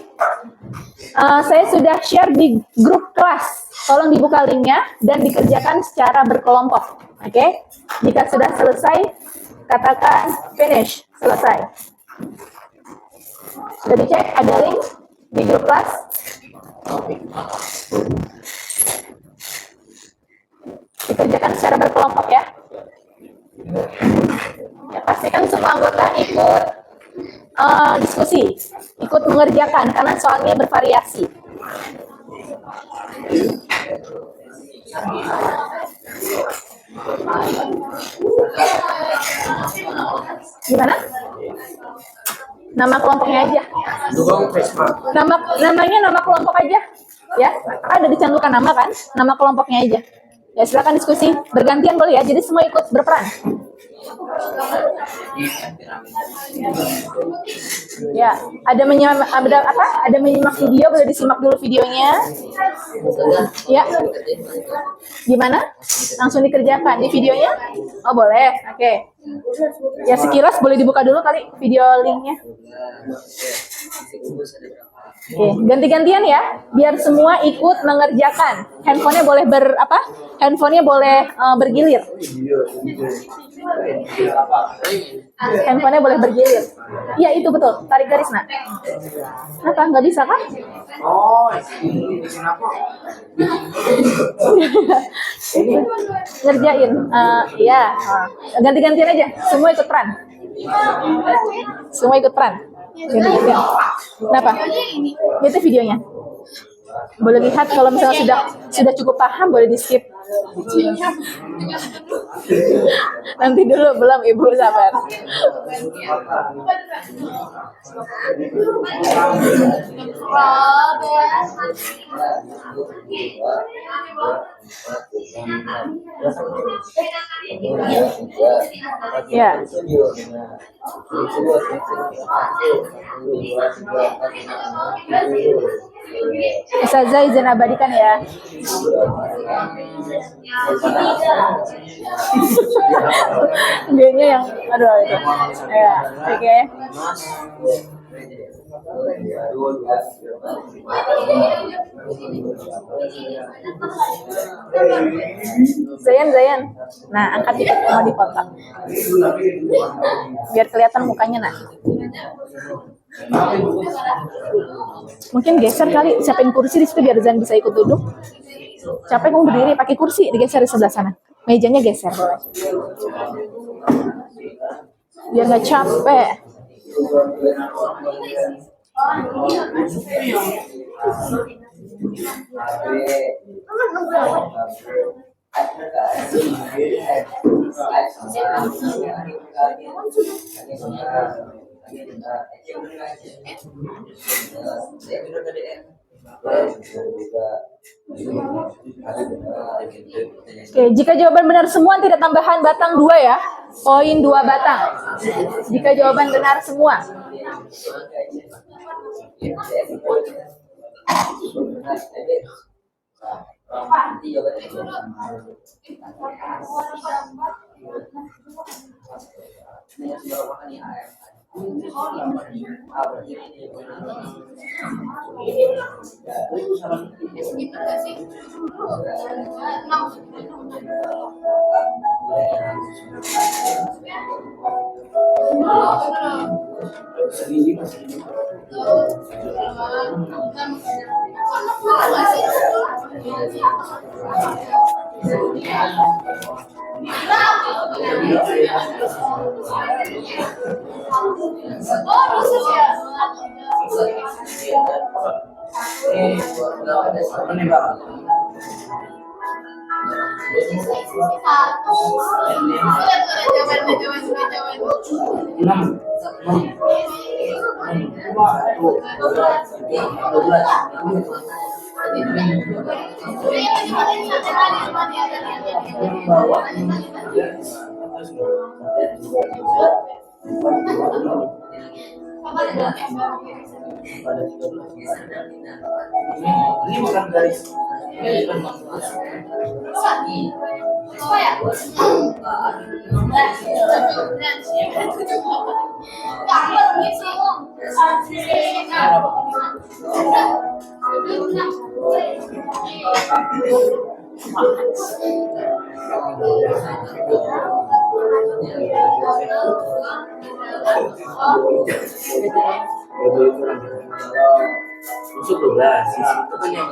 Saya sudah share di grup kelas. Tolong dibuka linknya dan dikerjakan secara berkelompok. Oke, jika sudah selesai, katakan finish, selesai. Sudah dicek, ada link di grup kelas. Dikerjakan secara berkelompok ya. Ya, pastikan semua anggota ikut diskusi, ikut mengerjakan karena soalnya bervariasi. Gimana? Nama kelompoknya aja. Nama kelompok aja. Ya, ada dicantumkan nama kan? Nama kelompoknya aja. Ya, silakan diskusi, bergantian boleh ya. Jadi semua ikut berperan. Ya, ada menyimak video, boleh disimak dulu videonya. Ya. Gimana? Langsung dikerjakan di videonya? Oh boleh, oke. Ya sekilas boleh dibuka dulu kali video linknya. Oke, ganti-gantian ya, biar semua ikut mengerjakan. Handphonenya boleh Handphonenya boleh bergilir. Handphonenya boleh bergilir. Iya itu betul, tarik garis nak. Kenapa nggak bisa kan? Ngerjain, iya. Ganti-gantian aja, semua ikut peran. Semua ikut peran. Ganti-gantian. Kenapa? Itu videonya. Boleh lihat kalau misalnya sudah cukup paham, boleh di skip. Nanti dulu belum Ibu, sabar. Ya. Ustazah izin abadikan ya. G-nya yang aduh itu. Ya, oke. Zayan. Nah, angkat dikit mau dipoto. Biar kelihatan mukanya nah. Mungkin geser kali, siapin kursi di situ biar Zayan bisa ikut duduk. Capek kamu berdiri, pakai kursi digeser di sebelah sana. Mejanya geser boleh. Biar nggak capek. Oke, jika jawaban benar semua tidak tambahan batang 2 ya. Poin 2 batang. Jika jawaban benar semua. Ini bukan garis. Masuk 12, sisi itu kan yang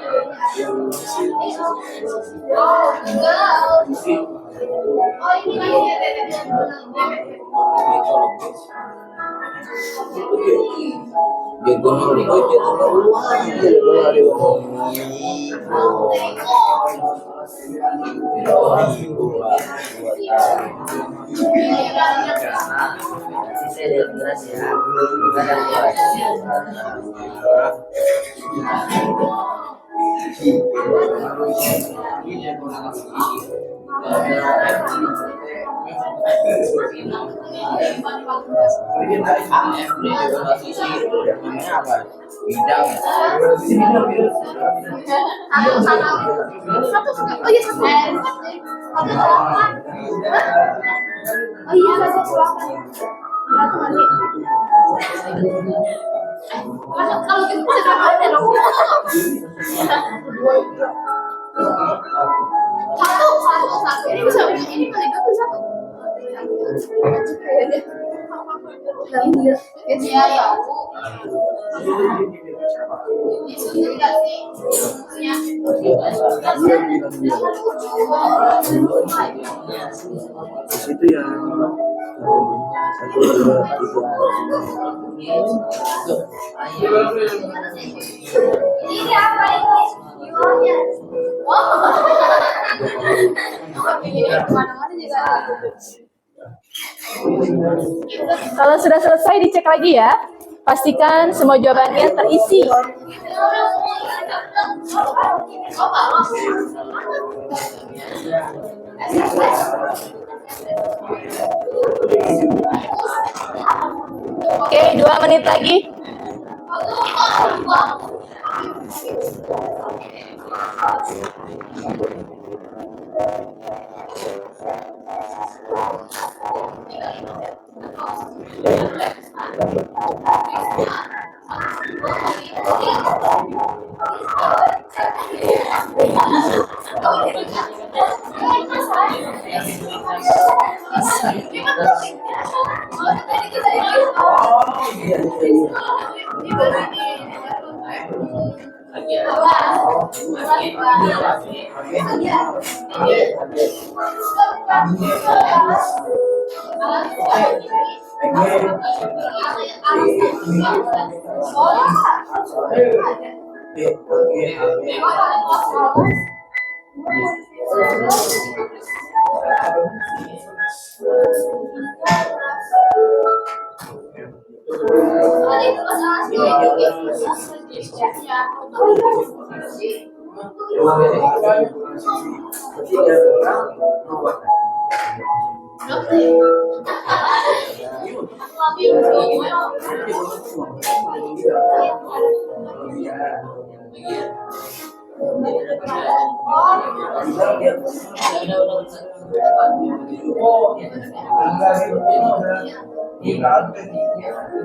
Kalau gitu bisa berapa dong? Satu. Ini bisa ini paling bagus satu. Iya ya. Itu yang 1, 2, 3. Ini apa ini? Gimana? Kemana-mana juga. Kalau sudah selesai dicek lagi ya. Pastikan semua jawabannya terisi. Oke, 2 menit lagi. Oh,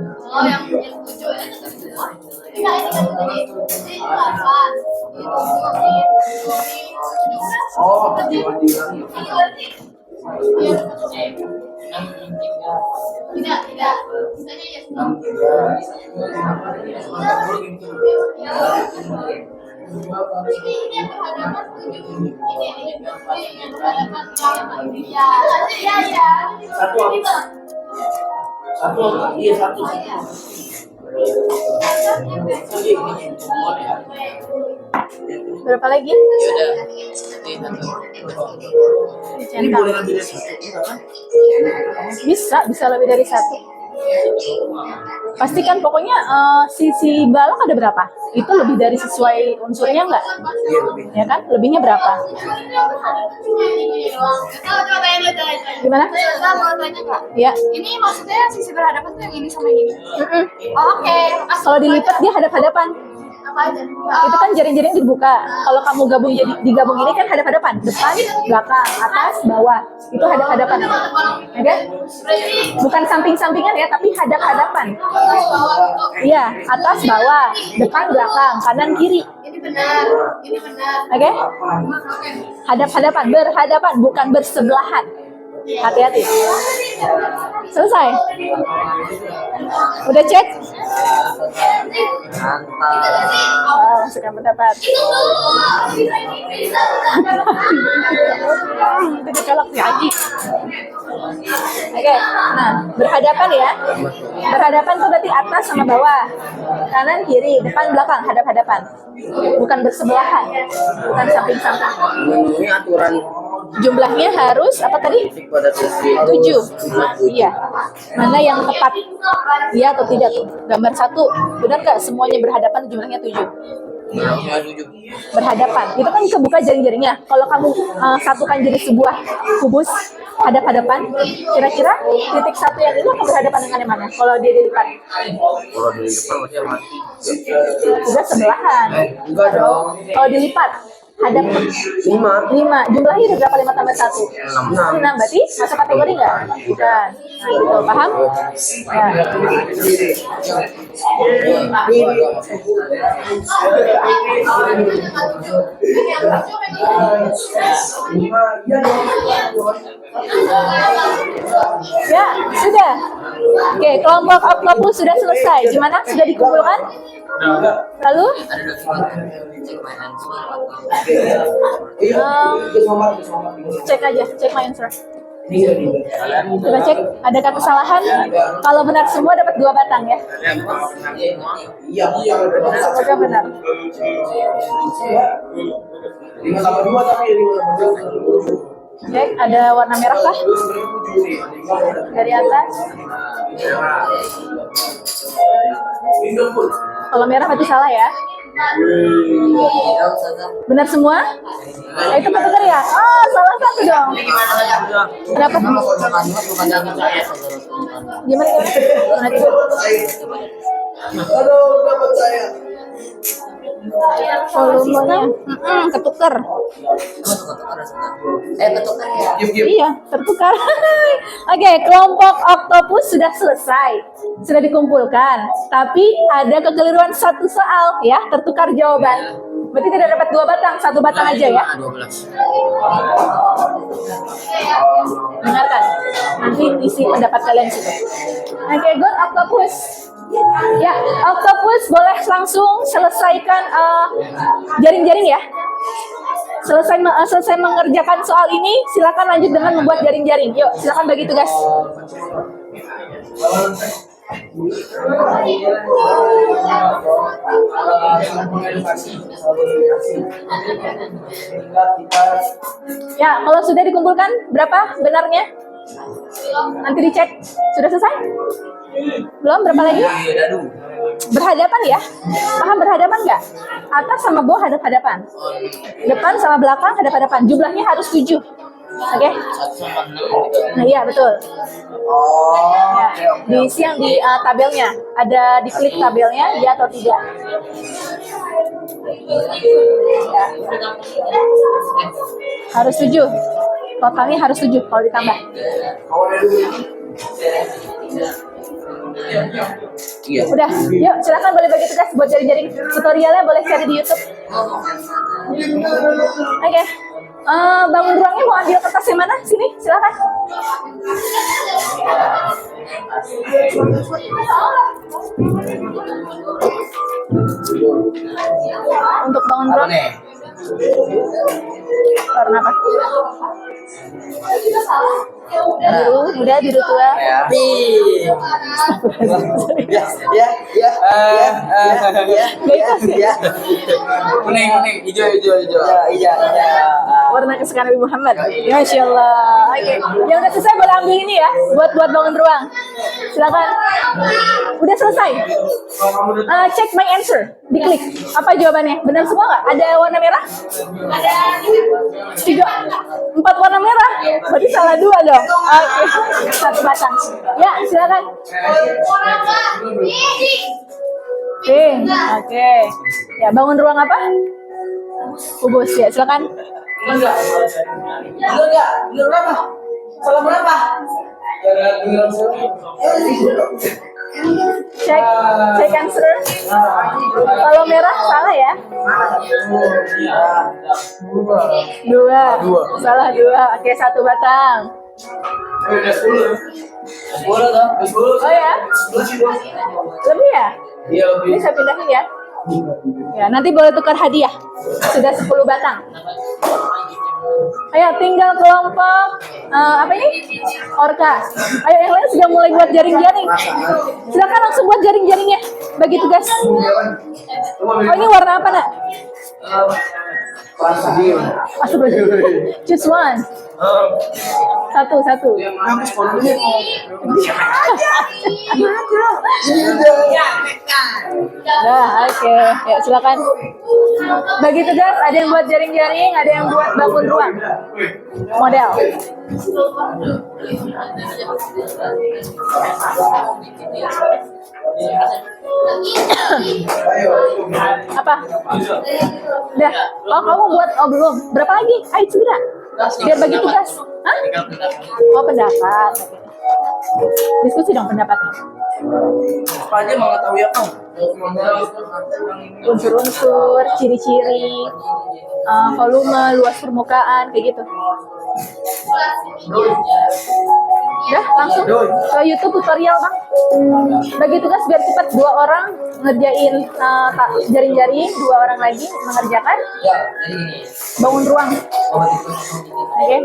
yang 7 ini ini 8. Tidak. Sisanya ya. Ini yang berhadapan 7. Ini yang berhadapan 8. Ya. Satu. Berapa lagi? Ini boleh ambil satu, kan? Bisa lebih dari 1. Pastikan pokoknya sisi balok ada berapa? Itu lebih dari sesuai unsurnya enggak? Iya, lebih. Ya kan? Lebihnya berapa? Gimana? Mau tanya nggak? Ya. Ini maksudnya sisi berhadapan tuh yang ini sama yang ini. Oke. Kalau dilipat dia hadap-hadapan. Apa aja? Itu kan jaring-jaring dibuka. Kalau kamu gabung jadi digabung ini kan hadap-hadapan, depan, belakang, atas, bawah. Itu hadap-hadapan. Oke? Bukan samping-sampingan ya, tapi hadap-hadapan. Iya, atas, bawah, depan, belakang, kanan, kiri. Ini benar. Oke? Hadap-hadapan, berhadapan, bukan bersebelahan. Hati-hati. Selesai. Udah cek? Oh, suka mendapat. Itu dicolok si Aji. Oke, nah berhadapan ya. Berhadapan tuh berarti atas sama bawah, kanan kiri, depan belakang, hadap-hadapan. Bukan bersebelahan, bukan samping-samping. Ini aturan Jumlahnya harus apa tadi? pada sisi 7. Iya. Mana yang tepat? Iya atau tidak? Gambar 1. Benar nggak semuanya berhadapan jumlahnya 7? Berhadapan. Itu kan kebuka jaring-jaringnya. Kalau kamu satukan jadi sebuah kubus hadap-hadapan, kira-kira titik satu yang ini akan berhadapan dengan yang mana? Kalau dia dilipat? Kalau di depan masih mati. Juga sebelahan. Enggak dong. Kalau dilipat, hadap 5. Jumlahnya udah berapa? 5 tambah 1? 6. Berarti masuk kategori nggak? Bukan. Nah, gitu. Paham? Ya. Ya, sudah. Oke, kelompok oktopus sudah selesai. Gimana? Sudah dikumpulkan? Lalu? Cek aja, cek my answer. Kita cek, adakah kesalahan? Kalau benar semua dapat 2 batang ya. Semoga benar. Cek, ada warna merah kah? Dari atas. Kalau merah berarti salah ya. Benar semua? Itu benar ya? Oh, salah satu dong. Kenapa? Gimana? Volumenya ketukar. Ketukar ya. Iya, tertukar. Oke, kelompok oktopus sudah selesai, sudah dikumpulkan. Tapi ada kekeliruan satu soal, ya, tertukar jawaban. Berarti tidak dapat 2 batang, 1 batang aja ya. 12. Dengarkan, nanti isi pendapat kalian situ. Oke, good, oktopus. Ya, oktopus boleh langsung selesaikan jaring-jaring ya. Selesai mengerjakan soal ini, silakan lanjut dengan membuat jaring-jaring. Yuk, silakan bagi tugas. Ya, kalau sudah dikumpulkan, berapa benarnya? Nanti dicek. Sudah selesai? Belum? Berapa lagi? Berhadapan ya? Paham berhadapan nggak? Atas sama bawah hadap-hadapan. Depan sama belakang hadap-hadapan. Jumlahnya harus 7. Oke? Nah, iya, betul. Ya, diisi yang di tabelnya. Ada diklik tabelnya, ya atau tidak. Ya. Harus 7. Totalnya harus 7 kalau ditambah. Iya. Udah, yuk silakan boleh bagi tugas buat jaring-jaring. Tutorialnya boleh cari di YouTube. Oke. Bangun ruangnya mau ambil kertas yang mana? Sini, silakan. Untuk bangun ruang. Warna apa? Biru, muda, biru tua. Kuning, hijau. Warna kesukaan Nabi Muhammad. Masya Allah. Oke. Yang udah selesai boleh ambil ini ya, buat bangun ruang. Silakan. Udah selesai. Check my answer. Diklik. Apa jawabannya? Benar semua nggak? Ada warna merah? Ada 4 warna merah. Berarti salah 2 dong. Oke. 1 batang. Ya, silakan. Oke. Ya, bangun ruang apa? Kubus ya, silakan. Bener berapa? Salah berapa? Check answer. Kalau merah salah ya. 2. Salah 2. Oke, 1 batang. Oh ya? Lebih ya? Ini saya pindahin ya. Ya, nanti boleh tukar hadiah. Sudah 10 batang. Ayo, tinggal kelompok apa ini? Orka. Ayo, yang lain sudah mulai buat jaring-jaring. Silakan langsung buat jaring-jaringnya. Bagi tugas. Oh, ini warna apa, Nak? Masuk baju. Choose one. Satu. Nah, oke. Ya, silakan. Bagi tugas, ada yang buat jaring-jaring, ada yang buat bangun ruang. Model. Apa? Udah. Oh, kamu buat, oh belum. Berapa lagi? Ayo segera. Biar bagi tugas. Hah? Oh, pendapat. Oke. Diskusi dong pendapatnya. Apa aja mengetahui apa? Unsur-unsur, ciri-ciri, volume, luas permukaan, kayak gitu. Udah, langsung ke YouTube tutorial, Bang. Bagi tugas biar cepat, 2 orang ngerjain jaring-jaring, 2 orang lagi mengerjakan Ya, jadi gini. bangun ruang. Oke?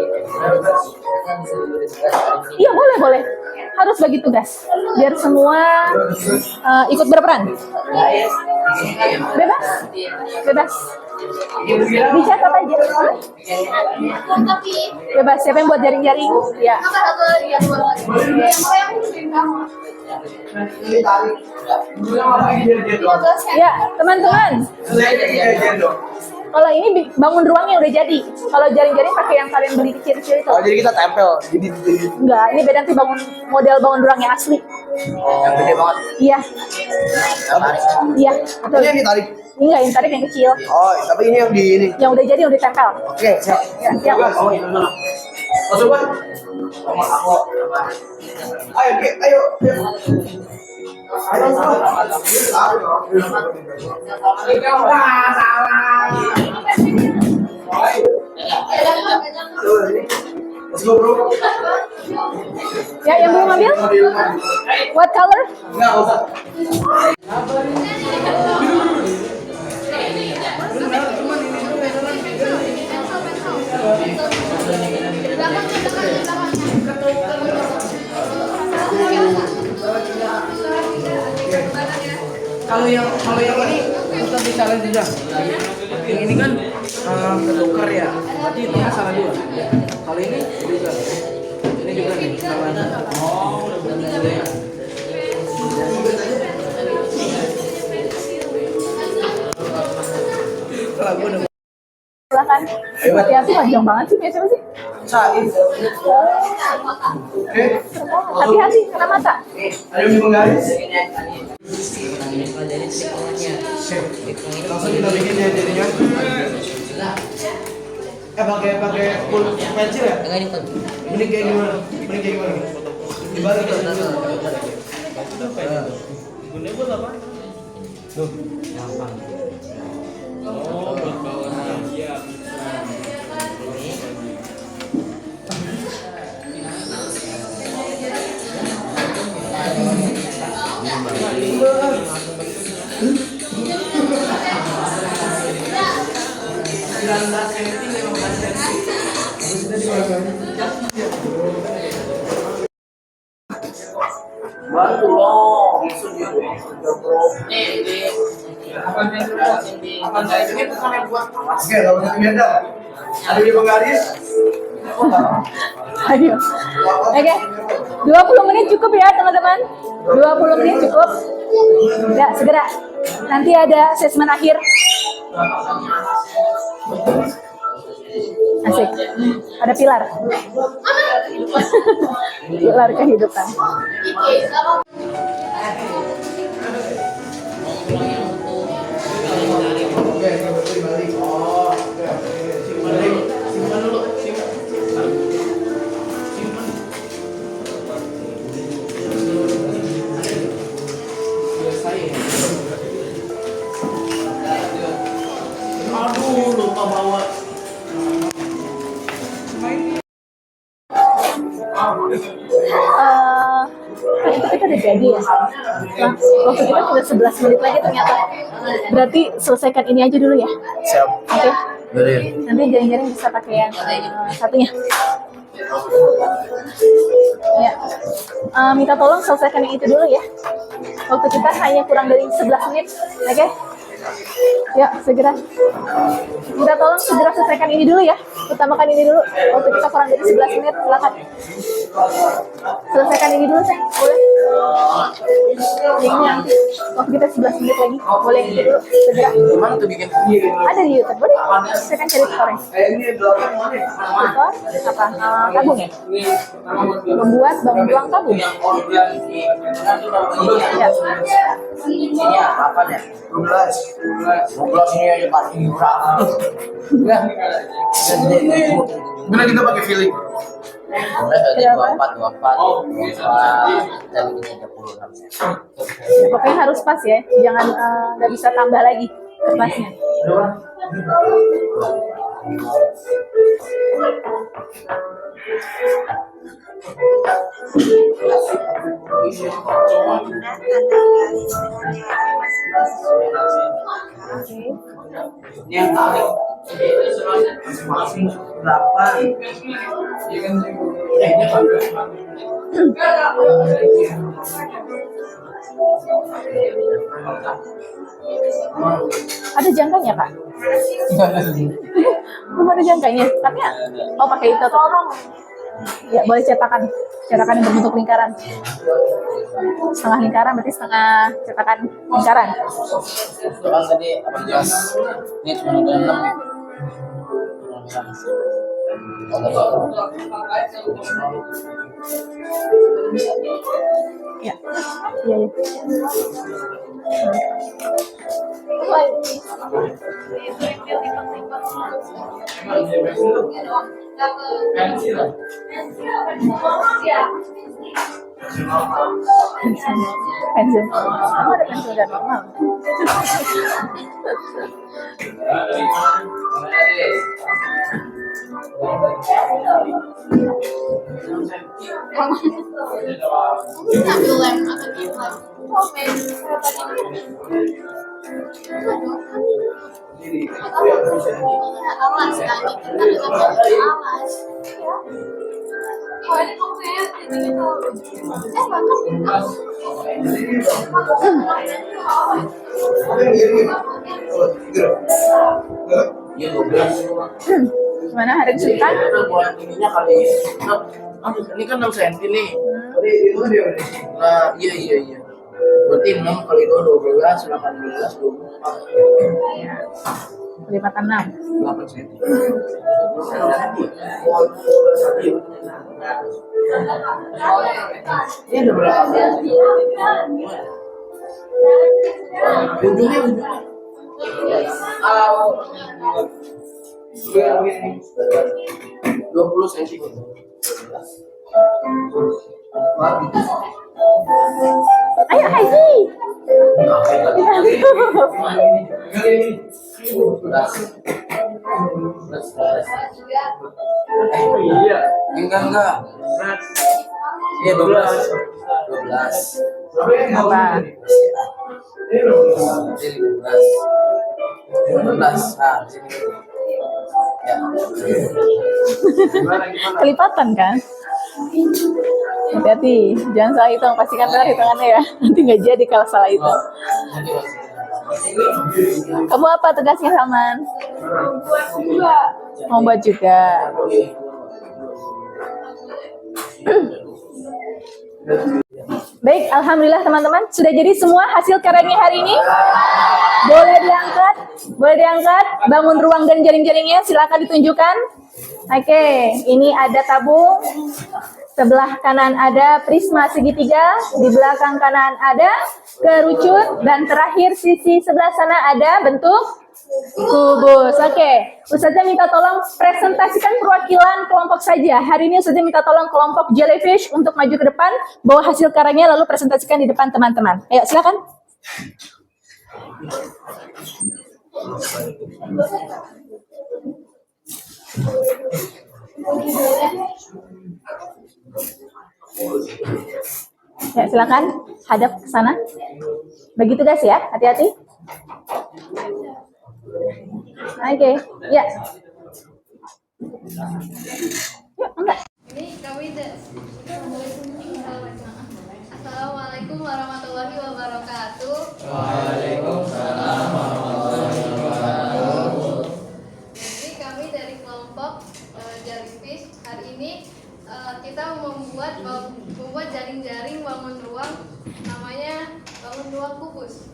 Iya, boleh. Harus bagi tugas biar semua ikut berperan. Bebas. Dicatat aja. Tapi Bebas. Siapa yang buat jaring-jaring? Ya. apa satu lagi yang Ya, teman-teman. Kalau ini bangun ruangnya udah jadi. Kalau jaring-jaring pakai yang kalian beli kecil-kecil itu. Oh, jadi kita tempel. Jadi Enggak, ini beda sih model bangun ruang yang asli. yang gede banget. Iya, iya, betul. Ini yang ditarik. Ini enggak yang tarik yang kecil. Oh, tapi ini yang di ini. Yang udah jadi udah ditempel. Oke, siap. Siap. Masuk, Bang. Ayo, Ki. Ayo. Let's go, bro. Ya, yang belum ambil? What color? Enggak usah. Kalau yang ini kita bicara juga. Yang ini kan ketukar ya. Berarti itu salah 2. Kalau ini juga. Ini juga nih salah. Oh, udah. Silakan. Hati-hati panjang banget sih biasanya sih. Hati-hati kena mata. Ayo di penggaris. Langsung kita bikin ya jadinya. Pakai full pensil ya? Mending kayak gimana? Dibalik ya? Gunanya buat apa? Tuh. Gampang. Oh, buat bawahan. Iya. Bantu loh. Oke, kalau satu beda. Ada di penggaris. Ayo. Oke. 20 menit cukup ya, teman-teman. 20 menit cukup. Ya, segera. Nanti ada asesmen akhir. Asik. Ada pilar. Pilar kehidupan. Oke, ini betul balik. Oh, oke. Simpan dulu. Aduh, lupa bawa. Kan itu kita udah jadi ya. Nah, waktu kita tinggal 11 menit lagi ternyata. Berarti selesaikan ini aja dulu ya. Siap. Oke. Dari. Nanti jaring-jaring bisa pakai yang satunya. Ya. Minta tolong selesaikan yang itu dulu ya. Waktu kita hanya kurang dari 11 menit. Oke? Ya, segera. Minta tolong segera selesaikan ini dulu ya. Utamakan ini dulu. Waktu kita kurang dari 11 menit, silakan. Selesaikan ini dulu, Teh. Boleh? Ini nanti. Waktu kita 11 menit lagi. Boleh itu dulu, segera. Gimana tuh bikin sendiri? Ada di YouTube, boleh? Saya kan cari tutornya. Ini belakang mana? Tutor, apa? Tabung ya? Membuat bangun ruang tabung. Yang organ ini Ya. ini apa ya? 12 ini aja pasti murah. Ya. Gimana kita pakai feeling? Kenapa? 24 dan 30. Pokoknya harus pas ya, jangan nggak bisa tambah lagi kertasnya. Ini yang tarik masing-masing berapa? Ya kan? Ada jangkanya kak? Belum ada jangkanya, tapi ya, oh pakai itu tuh. Ya boleh cetakan yang berbentuk lingkaran. Setengah lingkaran berarti setengah cetakan lingkaran. Kan tadi apa jelas? Ini cuma ada 6 ya. Ya, iya. Pensil. Kamu ada pensil dan normal. Ambil lem atau di lem. Awas, lagi kita awas. Oh, ini kamu kayak gitu. Iya 12. Gimana hari kesulitan? Buat ininya kali. Ini kan 6 cm nih. Nah, iya. Berarti 6 kali 2 12, 18, 24. Kelipatan 6. 8 cm. Ini ada berapa? Ujungnya. 20 cm. Ayo Haji. Enggak. Iya 12. Apa? 12. Nah, sini. Ya. Kelipatan kan? Hati-hati, jangan salah hitung, pastikan benar hitungannya ya. Nanti nggak jadi kalau salah hitung. Kamu apa tugasnya, Salman? Mau buat juga. Baik, alhamdulillah teman-teman, sudah jadi semua hasil karyanya hari ini. Boleh diangkat, bangun ruang dan jaring-jaringnya, silakan ditunjukkan. Oke, ini ada tabung. Sebelah kanan ada prisma segitiga, di belakang kanan ada kerucut, dan terakhir sisi sebelah sana ada bentuk kubus. Oke, Ustazah minta tolong presentasikan perwakilan kelompok saja. Hari ini Ustazah minta tolong kelompok jellyfish untuk maju ke depan, bawa hasil karyanya lalu presentasikan di depan teman-teman. Ayo, silakan. Ya, silakan hadap ke sana. Bagi tugas ya, hati-hati. Oke, ya. Yuk, enggak. Ini kami Assalamualaikum warahmatullahi wabarakatuh. Waalaikumsalam warahmatullahi wabarakatuh. Jadi kami dari kelompok jellyfish hari ini kita membuat jaring-jaring bangun ruang, namanya bangun ruang kubus.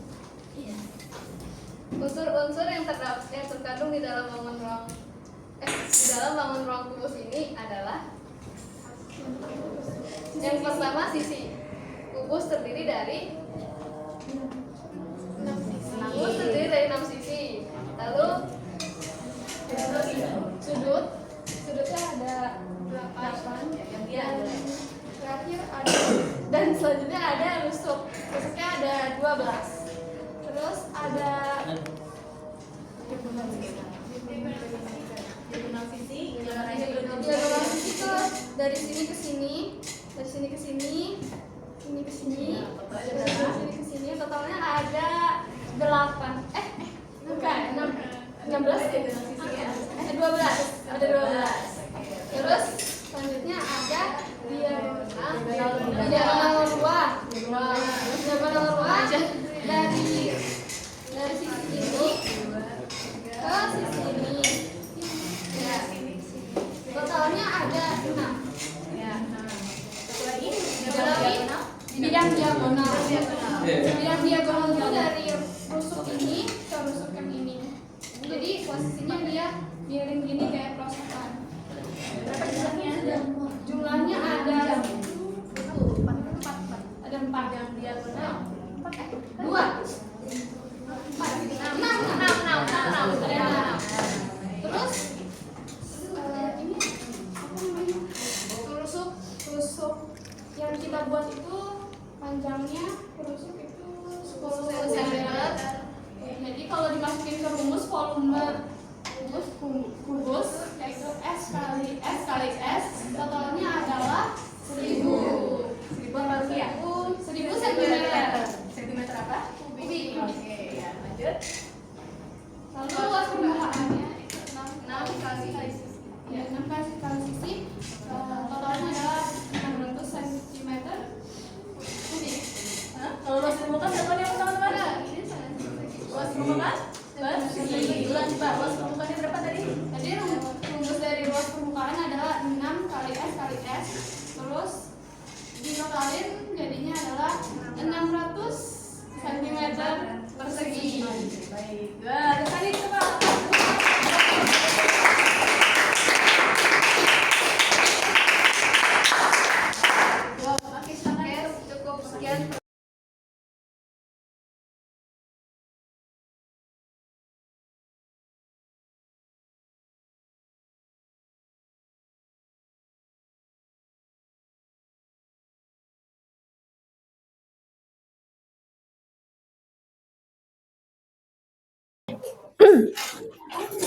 Unsur-unsur yang terkandung di dalam bangun ruang kubus ini adalah yang pertama sisi. Kubus terdiri dari 6 sisi. Lalu sudutnya ada 8 yang dia terakhir ada, dan selanjutnya ada rusuknya ada 12. Terus ada diagonal sisi itu dari sini ke sini, dari sini ke sini, sini ke sini, dari sini ke sini. Totalnya ada 8. Bukan 16 ya, 12. Ada 12. Terus selanjutnya ada diagonal ruang. Diagonal ruang dari sisi ini ke sisi ini. Ya. Totalnya ada 6. Ya. Bidang diagonal. Bidang diagonal itu dari rusuk ini ke rusuk yang ini. Jadi posisinya dia miring gini kayak prosotan. Berapa jumlahnya? Jumlahnya ada 4 yang diagonal. 2. 6. Terus ini apa namanya? Rusuk yang kita buat itu panjangnya rusuk itu 10 cm. Jadi kalau dimasukin ke rumus volume kubus yaitu S kali S, totalnya adalah 1000 cm. Centimeter apa? Kubik. Oke, ya lanjut. Lalu luas permukaannya 6 kali sisi. Ya, 6 kali sisi. Totalnya adalah 600 cm. Kubik. Kalau luas permukaan contohnya apa teman-teman? Ini sangat Luas permukaan? Luas permukaannya berapa tadi? Jadi rumus dari luas permukaan adalah 6 kali S kali S. Terus ditotalin jadinya adalah 600 cm persegi. Baik. Wah, tadi coba. Cukup sekian.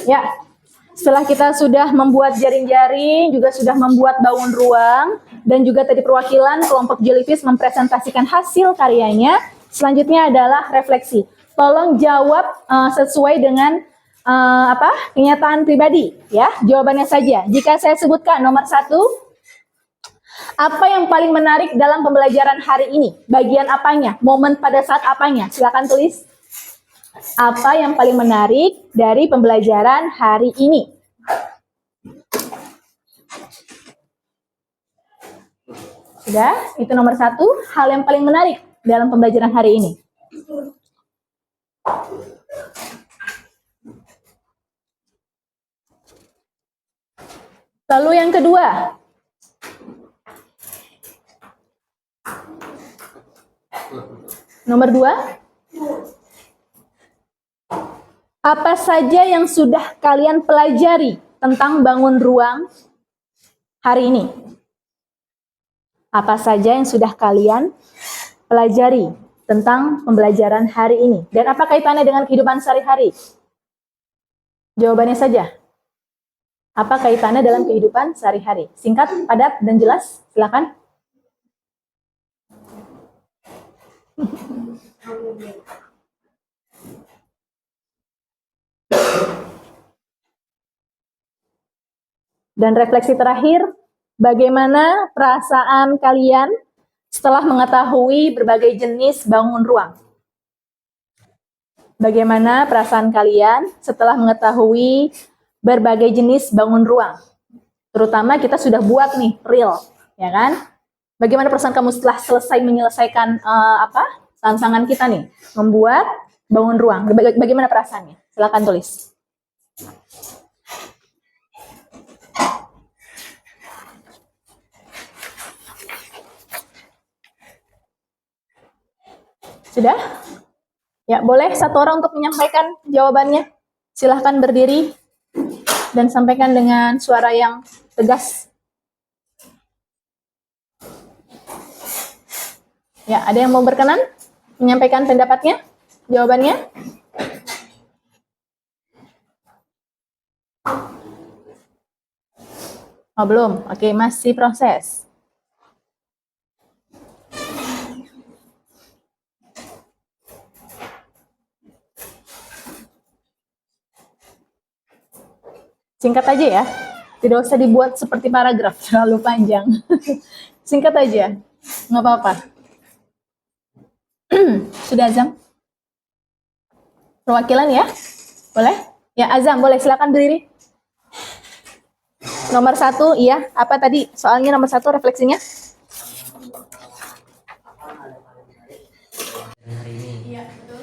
Ya, setelah kita sudah membuat jaring-jaring, juga sudah membuat bangun ruang, dan juga tadi perwakilan kelompok jellyfish mempresentasikan hasil karyanya, selanjutnya adalah refleksi. Tolong jawab sesuai dengan kenyataan pribadi, ya. Jawabannya saja. Jika saya sebutkan nomor 1, apa yang paling menarik dalam pembelajaran hari ini? Bagian apanya? Momen pada saat apanya? Silakan tulis. Apa yang paling menarik dari pembelajaran hari ini? Sudah, itu nomor 1, hal yang paling menarik dalam pembelajaran hari ini. Lalu yang kedua. Nomor 2. Apa saja yang sudah kalian pelajari tentang bangun ruang hari ini? Apa saja yang sudah kalian pelajari tentang pembelajaran hari ini? Dan apa kaitannya dengan kehidupan sehari-hari? Jawabannya saja. Apa kaitannya dalam kehidupan sehari-hari? Singkat, padat, dan jelas. Silakan. Dan refleksi terakhir, bagaimana perasaan kalian setelah mengetahui berbagai jenis bangun ruang? Bagaimana perasaan kalian setelah mengetahui berbagai jenis bangun ruang? Terutama kita sudah buat nih, real, ya kan? Bagaimana perasaan kamu setelah selesai menyelesaikan tantangan kita nih? Membuat bangun ruang? Bagaimana perasaannya? Silakan tulis. Sudah? Ya, boleh satu orang untuk menyampaikan jawabannya. Silahkan berdiri dan sampaikan dengan suara yang tegas. Ya, ada yang mau berkenan menyampaikan pendapatnya, jawabannya? Oh, belum. Oke, masih proses. Singkat aja ya. Tidak usah dibuat seperti paragraf, terlalu panjang. Singkat aja. Nggak apa-apa. Sudah, Azam? Perwakilan ya? Boleh? Ya, Azam, boleh. Silakan berdiri. Nomor 1, iya. Apa tadi soalnya nomor 1 refleksinya? Hari ini Iya, betul.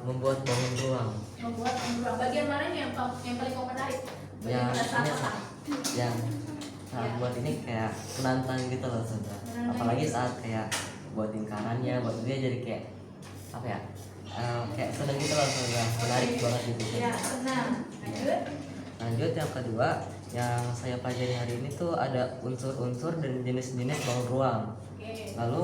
membuat bangun ruang Membuat bagian mana yang paling kau menarik? yang saat buat ini kayak menantang gitu loh Sandra. Apalagi saat kayak buat lingkarannya, buat dia jadi kayak apa ya, kayak seneng gitu loh Sandra, menarik banget gitu. Ya, senang. Lanjut yang kedua yang saya pelajari hari ini tuh ada unsur-unsur dan jenis-jenis bangun ruang. Lalu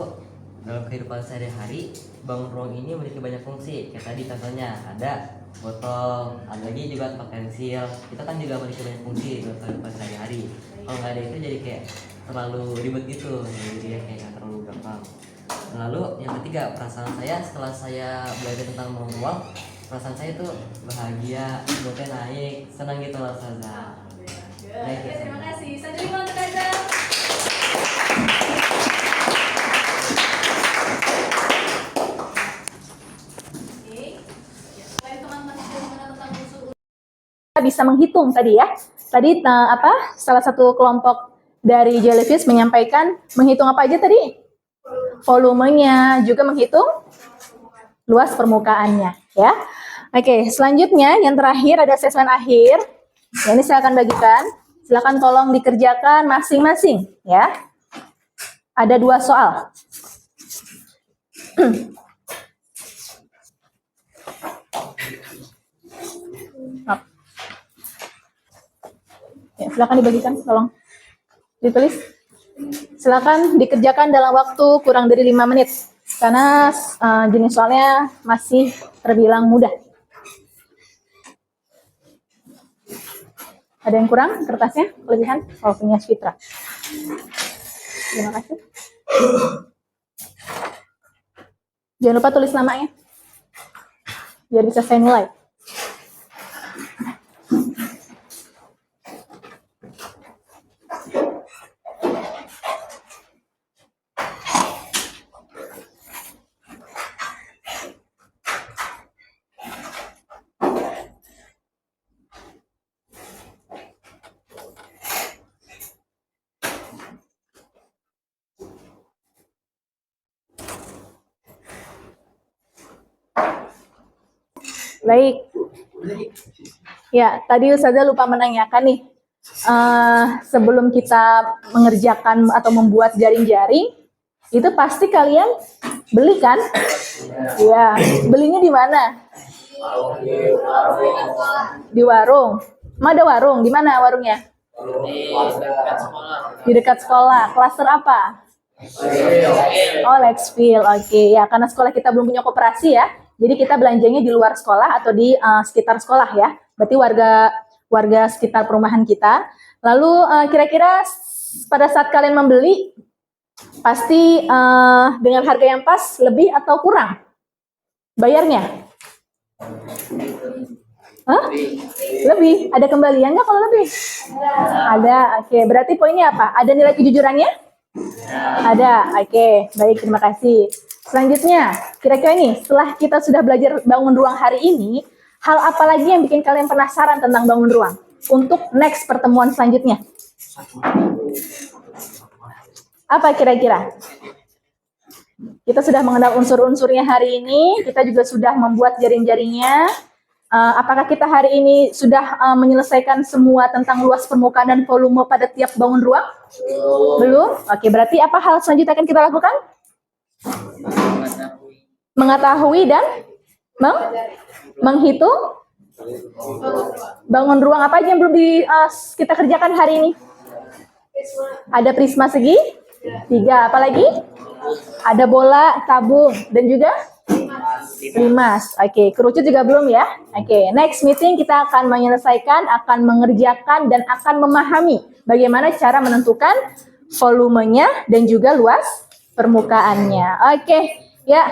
dalam kehidupan sehari-hari bangun ruang ini memiliki banyak fungsi. Kayak tadi contohnya ada botol, ada lagi juga tempat pensil. Kita kan juga memiliki banyak fungsi dalam kehidupan sehari-hari. Kalau nggak ada itu jadi kayak terlalu ribet gitu, jadi dia kayak nggak terlalu gampang. Lalu yang ketiga, perasaan saya setelah saya belajar tentang bangun ruang, perasaan saya tuh bahagia, moodnya naik, senang gitu loh Ustazah. Baik, ya, Terima kasih. Saya terima untuk Azam. Kita bisa menghitung tadi ya. Tadi salah satu kelompok dari jellyfish menyampaikan menghitung apa aja tadi? Volumenya, juga menghitung luas permukaannya ya. Oke, selanjutnya yang terakhir ada asesmen akhir. Ya, ini saya akan bagikan. Silakan tolong dikerjakan masing-masing ya. Ada 2 soal. Ya, silakan dibagikan, tolong ditulis. Silakan dikerjakan dalam waktu kurang dari 5 menit karena jenis soalnya masih terbilang mudah. Ada yang kurang kertasnya? Kelebihan? Oh, punya Fitra. Terima kasih. Jangan lupa tulis namanya biar bisa saya nilai. Baik. Ya, tadi Ustazah lupa menanyakan nih. Sebelum kita mengerjakan atau membuat jaring-jaring, itu pasti kalian beli kan? Ya, belinya di mana? Di warung. Ma, ada warung? Di mana warungnya? Di dekat sekolah. Klaster apa? Oh, Lexfield. Oke, ya karena sekolah kita belum punya koperasi ya. Jadi kita belanjanya di luar sekolah atau di sekitar sekolah ya. Berarti warga sekitar perumahan kita. Lalu kira-kira pada saat kalian membeli pasti dengan harga yang pas lebih atau kurang bayarnya? Hah? Lebih. Ada kembalian nggak kalau lebih? Ada. Oke, berarti poinnya apa? Ada nilai kejujurannya? Ada. Oke, baik, terima kasih. Selanjutnya, kira-kira ini, setelah kita sudah belajar bangun ruang hari ini, hal apa lagi yang bikin kalian penasaran tentang bangun ruang? Untuk next pertemuan selanjutnya. Apa kira-kira? Kita sudah mengenal unsur-unsurnya hari ini. Kita juga sudah membuat jaring-jaringnya. Apakah kita hari ini sudah menyelesaikan semua tentang luas permukaan dan volume pada tiap bangun ruang? Belum. Oke, berarti apa hal selanjutnya akan kita lakukan? Mengetahui dan menghitung bangun ruang apa aja yang belum kita kerjakan hari ini? Ada prisma segi 3, apalagi? Ada bola, tabung, dan juga limas. Oke, kerucut juga belum ya? Oke, next meeting kita akan menyelesaikan, akan mengerjakan, dan akan memahami bagaimana cara menentukan volumenya dan juga luas permukaannya. Oke, ya.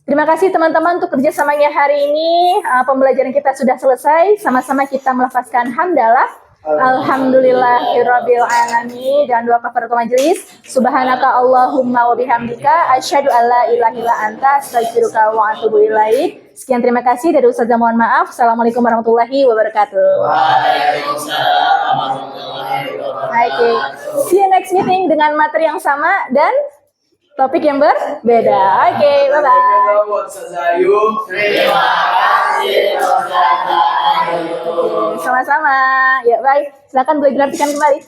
Terima kasih teman-teman untuk kerjasamanya hari ini. Pembelajaran kita sudah selesai. Sama-sama kita melafazkan hamdalah. Alhamdulillahirabbil alamin dan doa kafaratul majelis. Subhanaka Allahumma wa bihamdika asyhadu alla ilaha illa anta astaghfiruka wa atubu ilaik. Sekian, terima kasih dari Ustazah, mohon maaf. Assalamualaikum warahmatullahi wabarakatuh. Waalaikumsalam warahmatullahi wabarakatuh. Oke, see you next meeting dengan materi yang sama dan topik yang berbeda. Oke, bye-bye. Terima kasih Ustazah Ayu. Sama-sama. Ya, baik. Silakan boleh digrafikan kembali.